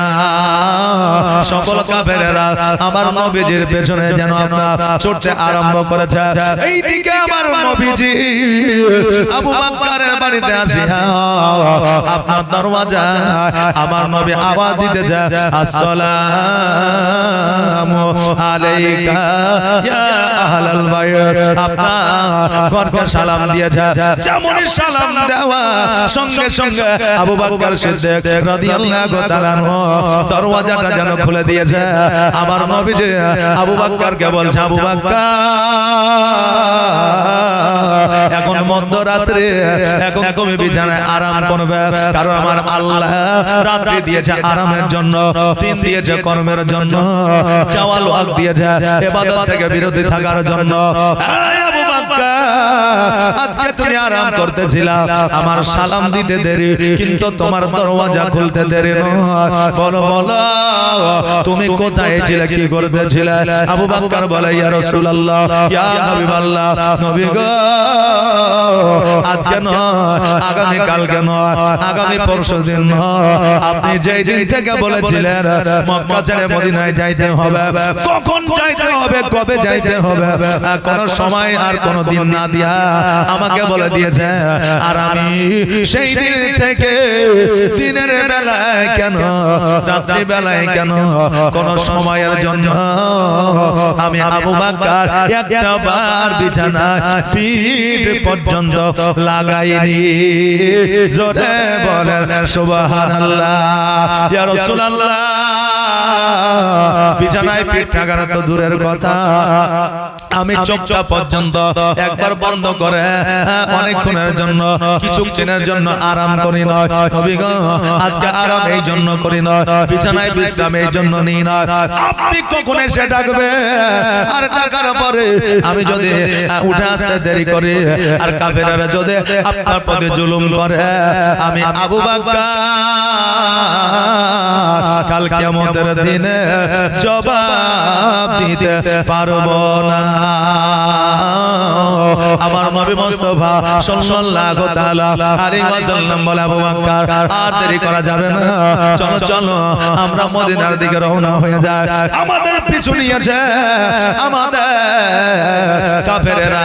সকল কাফেরেরা আমার নবীজির পেছনে যেন আপনার ছুটতে আরম্ভ করেছে। এইদিকে আমার নবীজি আবু বকরের বাড়িতে আসিয়া আপনার দরওয়াজা আমার নবী আওয়াজ দিতেছে, আসসালামু আলাইকা ইয়া আহলাল বাইত, আপনার ঘরকে সালাম দিয়েছে। যেমনই সালাম দেওয়া সঙ্গে সঙ্গে আবু বকর সিদ্দিক রাদিয়াল্লাহু তাআলা দরওয়াজাটা যেন খুলে দিয়েছে। আমার নবীজি আবু বকরকে বলছে, আবু বকর এখন মধ্যরাত্রে, এখন তুমি বিছানায় আরাম করবে, কারণ আমার আল্লাহ রাত্রি দিয়েছে আরামের জন্য, দিন দিয়েছে কর্মের জন্য, চাওয়াল হক দিয়েছে ইবাদত থেকে বিরতি থাকার জন্য। আবু বকর আজকে তুমি আরাম করতেছিলা, আমার সালাম দিতে দেরি, কিন্তু তোমার দরওয়াজা খুলতে দেরি নয়, বলো বলো তুমি কোথায় ছিলে, কি করতেছিলে? আবু বকর বলে, ইয়া রাসূলুল্লাহ, ইয়া হাবিবাল্লাহ, নবী গো আজকে নয়, আগামী কালকে নয়, আগামী পরশুদিন নয়, আপনি যেই দিন থেকে বলেছিলেন মক্কা ছেড়ে মদিনায় যাইতে হবে, কখন যাইতে হবে, কবে যাইতে হবে, কোন সময় আর কোন দিন না দিয়া আমাকে বলে দিয়েছে, আর আমি সেই দিন থেকে দিনের বেলায় কেন, রাত্রি বেলায় কেন, কোন সময়ের জন্য আমি আবু বকর একটা বার বিছানায় পিঠ পর্যন্ত লাগাইনি। জোরে বলেন সুবহানাল্লাহ। ইয়া রাসূলুল্লাহ, বিছানায় পিঠ লাগানো তো দূরের কথা, আমি চোখটা পর্যন্ত একবার বন্ধ করে অনেকক্ষণের জন্য, কিছুক্ষণের জন্য আরাম করি নয় নবী গো, আজকে আরাম এই জন্য করি নয়, বিছানায় বিশ্রাম এই জন্য নিই নয়, আপনি কখন এসে ডাকবে, আর ডাকার পরে আমি যদি উঠে আসতে দেরি করি, আর কাফেররা যদি আপনার প্রতি জুলুম করে, আমি আবু বকর কাল কিয়ামতের দিনে জবাব দিতে পারবো না। আমার নবী মুস্তাফা সাল্লাল্লাহু তাআলা আলাইহি ওয়াসাল্লাম বলে, আবু বকর আর দেরি করা যাবে না, চলো চলো আমরা মদিনার দিকে রওনা হয়ে যাই। আমাদের পিছু নিয়েছে আমাদের কাফেরেরা,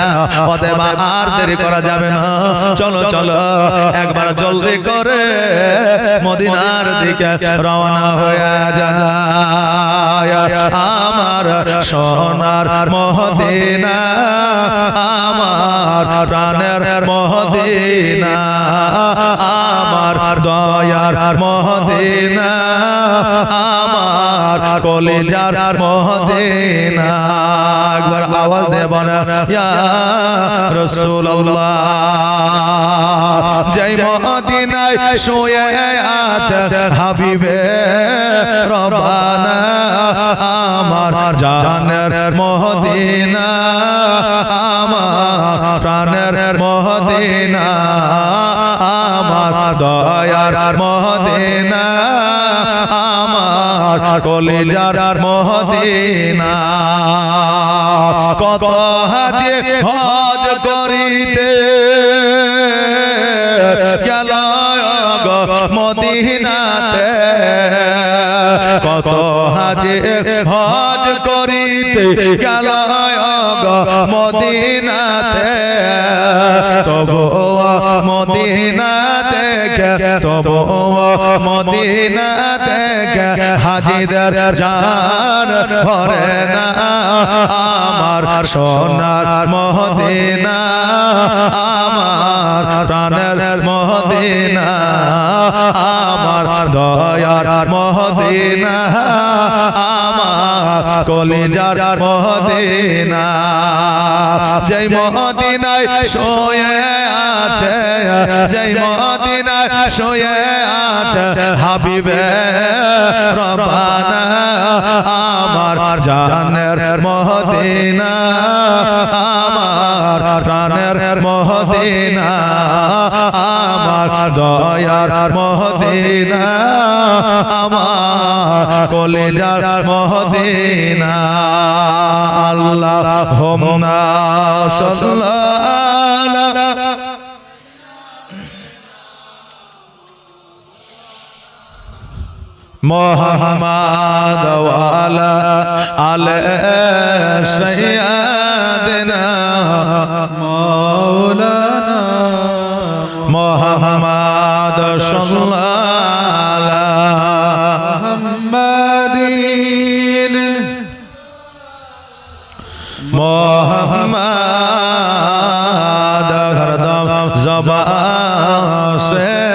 অতএব আর দেরি করা যাবে না, চলো চলো একবার জলদি করে মদিনার দিকে রওনা হয়ে যায়। আমার সোনার মদিনা, আমার প্রাণের মদিনা, আমার দয়ার মদিনা, আমার কলিজার মদিনা, একবার আওয়াজ দে বলা ইয়া রাসূলুল্লাহ। যেই মদিনায় শুয়ে আছে হাবিবে রব্বানা, আমার জানের মদিনা, আমার প্রাণের মদিনা, আমার দয়ার মদিনা, আমার কলিজার মদিনা। কত হাজি হজ করিতে গেল গো মদিনাতে কত হাজি হজ করিতে গেল গো মদিনাতে তবু মদিনা দেখে তবু মদিনা দেখে হাজিদের জান ভরে না আমার সোনার মদিনা আমার প্রাণের মদিনা আমার দয়ার মদিনা আমার কলিজার মদিনা যেই মদিনায় শুয়ে আছে যেই মদিনায় শুয়ে আছে হাবিবে রব্বানা আমার জানের মদিনা আমার প্রাণের মদিনা আমার দয়ার মদিনা আমার কলিজার মদিনা আল্লাহুম্মা সাল্লাল্লাহু মুহাম্মাদ ওয়া আলা আলি সাইয়্যিদিনা মাওলানা মুহাম্মাদ সাল্লাল্লাহু মুহাম্মাদিন মুহাম্মাদ হরদম জবান সে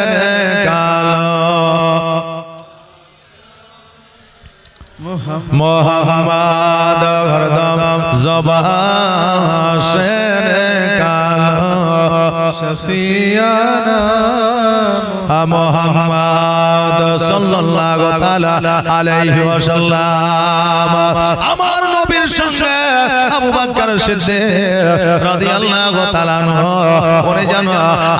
मोहम्मद हरदम ज़बान से निकालो शफियाना मोहम्मद सल्लल्लाहु ताला अलैहि वसल्लम আমার নবীর সঙ্গে আবু বকর সিদ্দিক রাদিয়াল্লাহু তাআলা আনহু উনি যেন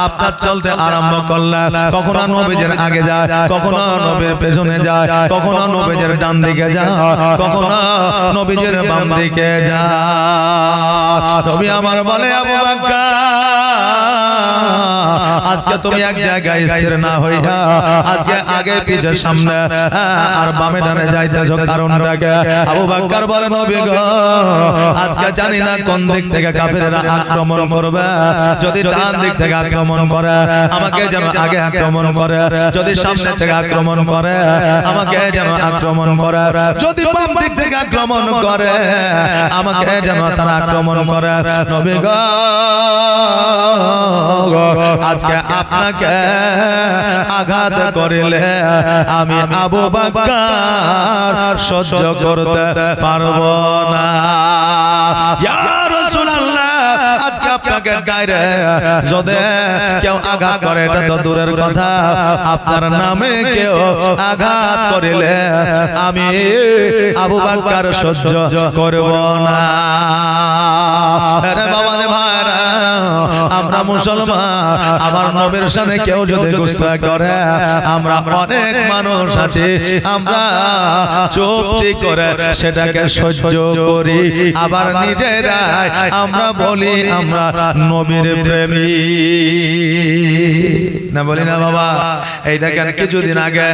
আপনার চলতে আরম্ভ করলেন কখনো নবীর আগে যায় কখনো নবীর পেছনে যায় কখনো নবীর ডান দিকে যায় কখনো নবীর বাম দিকে যায় নবী আমার বলে আবু বকর আজকে তুমি এক জায়গায় স্থির না হইয়া আজকে আগে পিছে সামনে আর বামে ডানে যাইতেছো কারণটা কি আবু বকর বলে নবী গো আজকে জানি না কোন দিক থেকে কাফেররা আক্রমণ করবে যদি ডান দিক থেকে আক্রমণ করে আমাকে যেন আগে আক্রমণ করে যদি সামনে থেকে আক্রমণ করে আমাকে যেন আক্রমণ করে যদি বাম দিক থেকে আক্রমণ করে আমাকে যেন তারা আক্রমণ করে নবী গো আজকে আপনাকে আঘাত করিলে আমি আবু বকর সহ্য করতে পারবো না ইয়া রাসূলুল্লাহ আজকে আপনাকে গায়রে যদি কেউ আঘাত করে এটা তো দূরের কথা আপনার নামে কেউ আঘাত করিলে আমি আবু বকর সহ্য করব না আরে বাবা রে ভাইরা আমরা মুসলমান আমার নবীর সামনে কেউ যদি গুস্তাখি করে আমরা অনেক মানুষ আছে আমরা চুপটি করে সেটাকে সহ্য করি আবার নিজেরাই আমরা বলি আমরা নবীর প্রেমী না বলি না বাবা এই দেখেন কিছুদিন আগে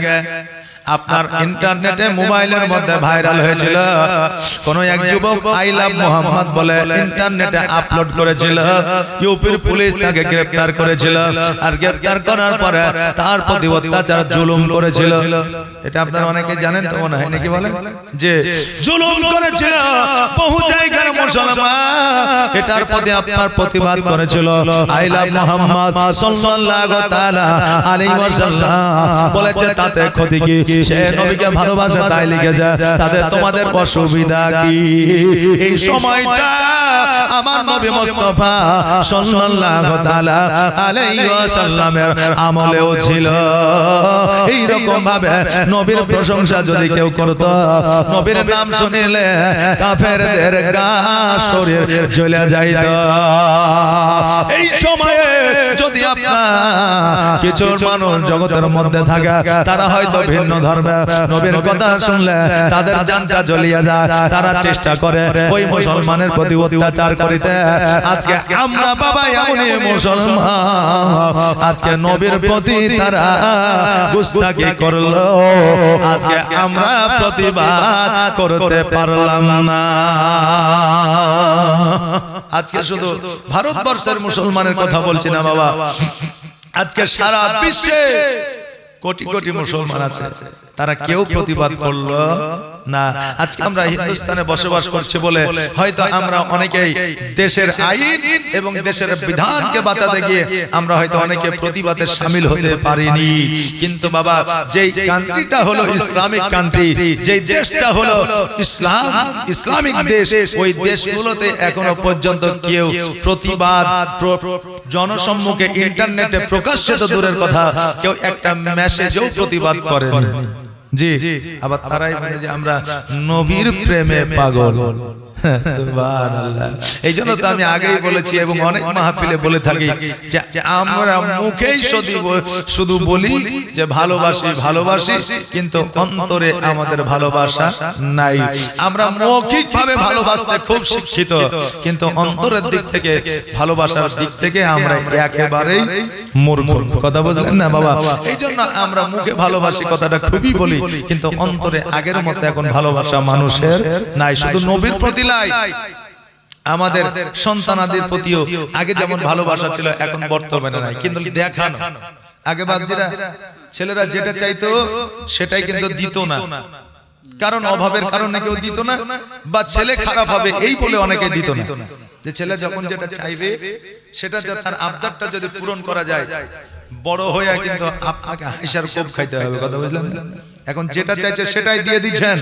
আপনার ইন্টারনেটে মোবাইলের মধ্যে ভাইরাল হয়েছিল কোন এক যুবক আই লাভ মোহাম্মদ বলে ইন্টারনেটে আপলোড করেছিল ইউপির পুলিশ তাকে গ্রেফতার করেছিল আর গ্রেফতার করার পরে তার প্রতি অত্যাচার জুলুম করেছিল এটা আপনারা অনেকে জানেন তো মনে হয় নাকি বলেন যে জুলুম করেছিল বহু জায়গার মুসলমান এটার প্রতি আপনার প্রতিবাদ করেছিল আই লাভ মোহাম্মদ সাল্লাল্লাহু তাআলা আলাইহি ওয়াসাল্লাম বলেছে তাতে ক্ষতি কি সে নবীকে ভালোবাসে তাই লিখেছে তাদের তোমাদের অসুবিধা কি এই সময়টা আমার নবী মুস্তাফা সাল্লাল্লাহু তাআলা আলাইহি ওয়াসাল্লামের আমলেও ছিল এই রকম ভাবে নবীর প্রশংসা যদি কেউ করত নবীর নাম শুনলে কাফেরদের গা শরীর জ্বলে যাইত এই সময়ে যদি আপনার কিছু মানুষ জগতের মধ্যে থাকে তারা হয়তো ভিন্ন ধর্মে নবীর কথা শুনলে তাদের জানটা জ্বলিয়ে যায়, তারা চেষ্টা করে ওই মুসলমানের প্রতি অত্যাচার করিতে। আজকে আমরা বাবা এমনই মুসলমান, আজকে নবীর প্রতি তারা গুস্তাখি করলো, আজকে আমরা প্রতিবাদ করতে পারলাম না। আজকে শুধু ভারতবর্ষের মুসলমানের কথা বলছি না বাবা, আজকে সারা বিশ্বে কোটি কোটি মুসলমান আছে, তারা কেউ প্রতিবাদ করলো না। আজকে আমরা হিন্দুস্তানে বসবাস করছি বলে হয়তো আমরা অনেকেই দেশের আইন এবং দেশের বিধানকে বাঁচাতে গিয়ে আমরা হয়তো অনেকে প্রতিবাদে শামিল হতে পারিনি, কিন্তু বাবা যেই কান্ট্রিটা হলো ইসলামিক কান্ট্রি, যেই দেশটা হলো ইসলামিক দেশ, ওই দেশগুলোতে এখনো পর্যন্ত কেউ প্রতিবাদ জনসম্মুখে ইন্টারনেটে প্রকাশ্যে তো দূরের কথা, কেউ একটা মেসেজও প্রতিবাদ করেনি। জি, আবার তারাই বলে যে আমরা নবীর প্রেমে পাগল। সুবহানাল্লাহ। এই জন্য তো আমি আগেই বলেছি এবং অনেক মাহফিলে বলে থাকি যে আমরা মুখেই শুধু বলি যে ভালোবাসি ভালোবাসি, কিন্তু অন্তরে আমাদের ভালোবাসা নাই। আমরা মৌখিকভাবে ভালোবাসতে খুব শিক্ষিত, কিন্তু অন্তরের দিক থেকে ভালোবাসার দিক থেকে আমরা একেবারেই মূর্খ। কথা বুঝলেন না বাবা? এই জন্য আমরা মুখে ভালোবাসি কথাটা খুবই বলি, কিন্তু অন্তরে আগের মতো এখন ভালোবাসা মানুষের নাই। শুধু নবীর প্রতি নাই, আমাদের সন্তানাদের প্রতিও আগে যেমন ভালোবাসা ছিল এখন বর্তমানে নাই, কিন্তু দেখানো। আগে বাচ্চারা ছেলেরা যেটা চাইতো সেটাই কিন্তু দিত না, কারণ অভাবের কারণে কেউ দিত না, বা ছেলে খারাপ হবে এই বলে অনেকে দিত না। যে ছেলে যখন যেটা চাইবে সেটা তার আবদারটা যদি পূরণ করা যায়, বড় হয়ে কিন্তু আপনাকে হাইসার কোপ খাইতে হবে। কথা বুঝলেন? এখন যেটা চাইছে সেটাই দিয়ে দিচ্ছেন,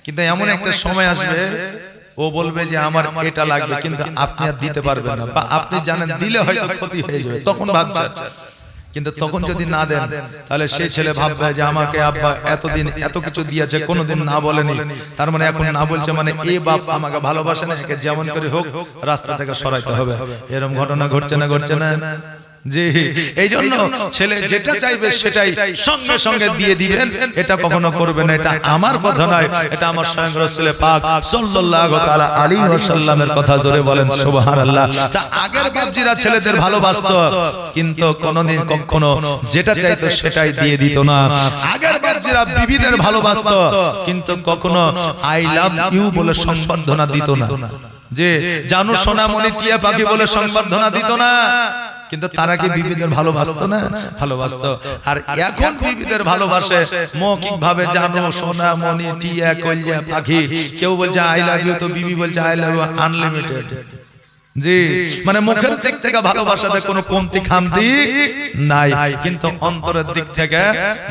কিন্তু এমন একটা সময় আসবে ও বলবে যে আমার এটা লাগবে, কিন্তু আপনি আর দিতে পারবেন না, বা আপনি জানেন দিলে হয়তো ক্ষতি হয়ে যাবে, তখন ভাবছেন। কিন্তু তখন যদি না দেন তাহলে সেই ছেলে ভাববে যে আমাকে আব্বা এতদিন এত কিছু দিয়েছে, কোনোদিন না বলেনি, তার মানে এখন না বলছে মানে এই বাপ আমাকে ভালোবাসে না, একে যেমন করে হোক রাস্তা থেকে সরাইতে হবে। এরকম ঘটনা ঘটছে না? ঘটছে না? জি, এই জন্য ছেলে যেটা চাইবে সেটাই সঙ্গে সঙ্গে দিয়ে দিবেন, এটা কখনো করবে না। এটা আমার কথা নয়, এটা আমার স্বয়ং রাসূল পাক সাল্লাল্লাহু তাআলা আলাইহি ওয়াসাল্লামের কথা। জোরে বলেন সুবহানাল্লাহ। তা আগের বাপজিরা ছেলেদের ভালোবাসতো, কিন্তু কোনোদিন কখনো যেটা চাইতো সেটাই দিয়ে দিত না। আগের বাপজিরা বিবিদের ভালোবাসতো, কিন্তু কখনো আই লাভ ইউ বলে সংবর্ধনা দিত না। যে জানো সোনামণি টিয়া পাখি বলে সংবর্ধনা দিত না, কিন্তু তারা কি বিবিদের ভালোবাসতো না? ভালোবাসতো। আর এখন বিবিদের ভালোবাসে মৌখিক ভাবে, জানো সোনামণি টিয়া কলিজা পাখি। কেউ বলছে আই লাভ ইউ, তো বিবি বলছে আই লাভ ইউ আনলিমিটেড। জি, মানে মুখের দিক থেকে ভালোবাসাতে কোনো কমতি খামতি নাই, কিন্তু অন্তরের দিক থেকে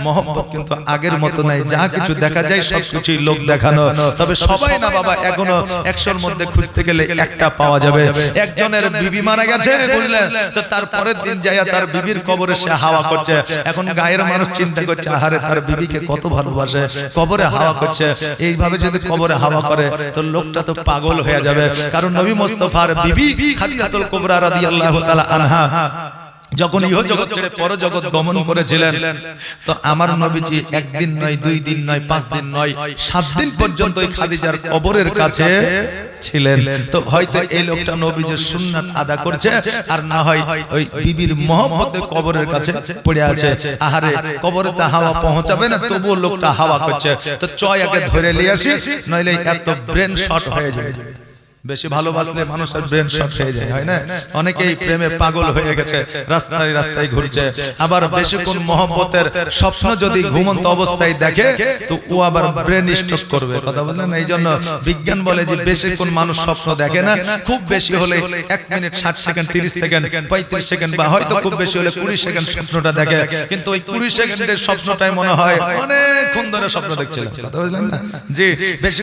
মহব্বত কিন্তু আগের মতো নাই। যা কিছু দেখা যায় সবকিছুই লোক দেখানো। তবে সবাই না বাবা, এখনো 100-র মধ্যে খুঁজতে গেলে একটা পাওয়া যাবে। একজনের বিবি মারা গেছে বুঝলেন, তো তার পরের দিন যাইয়া তার বিবির কবরে সে হাওয়া করছে। এখন গায়ের মানুষ চিন্তা করছে আহারে তার বিবিকে কত ভালোবাসে, কবরে হাওয়া করছে। এইভাবে যদি কবরে হাওয়া করে তো লোকটা তো পাগল হয়ে যাবে। কারণ নবী মুস্তাফার বিবি খাদিজাতুল কুবরা রাদিয়াল্লাহু তাআলা আনহা যখন ইহ জগৎ ছেড়ে পরজগৎ গমন করেছিলেন, তো আমার নবীজি একদিন নয়, 2 দিন নয়, 5 দিন নয়, 7 দিন পর্যন্ত ওই খাদিজার কবরের কাছে ছিলেন। তো হয়তো এই লোকটা নবীজির সুন্নাত আদা করছে, আর না হয় ওই বিবির মহব্বতে কবরের কাছে পড়ে আছে। আহারে কবরেতে হাওয়া পৌঁছাবে না, তবুও লোকটা হাওয়া করছে। তো চয়াকে ধরে নিয়ে আসি, নইলে এত ব্রেন শর্ট হয়ে যাবে। বেশি ভালোবাসলে মানুষের ব্রেন শর্ট হয়ে যায়, হয় না? অনেকেই প্রেমে পাগল হয়ে গেছে, রাস্তায় রাস্তায় ঘুরছে। আবার বেশিক্ষণ মহব্বতের স্বপ্ন যদি ঘুমন্ত অবস্থায় দেখে তো ও আবার ব্রেন স্ট্রোক করবে। কথা বুঝলেন? এই জন্য বিজ্ঞান বলে যে বেশিক্ষণ মানুষ স্বপ্ন দেখে না, খুব বেশি হলে 1 মিনিট 60 সেকেন্ড, 30 সেকেন্ড, 35 সেকেন্ড, বা হয়তো খুব বেশি হলে 20 সেকেন্ড স্বপ্নটা দেখে। কিন্তু ওই 20 সেকেন্ডের স্বপ্নটাই মনে হয় অনেকক্ষণ ধরে স্বপ্ন দেখছিলেন। কথা বুঝলেন না? জি, বেশি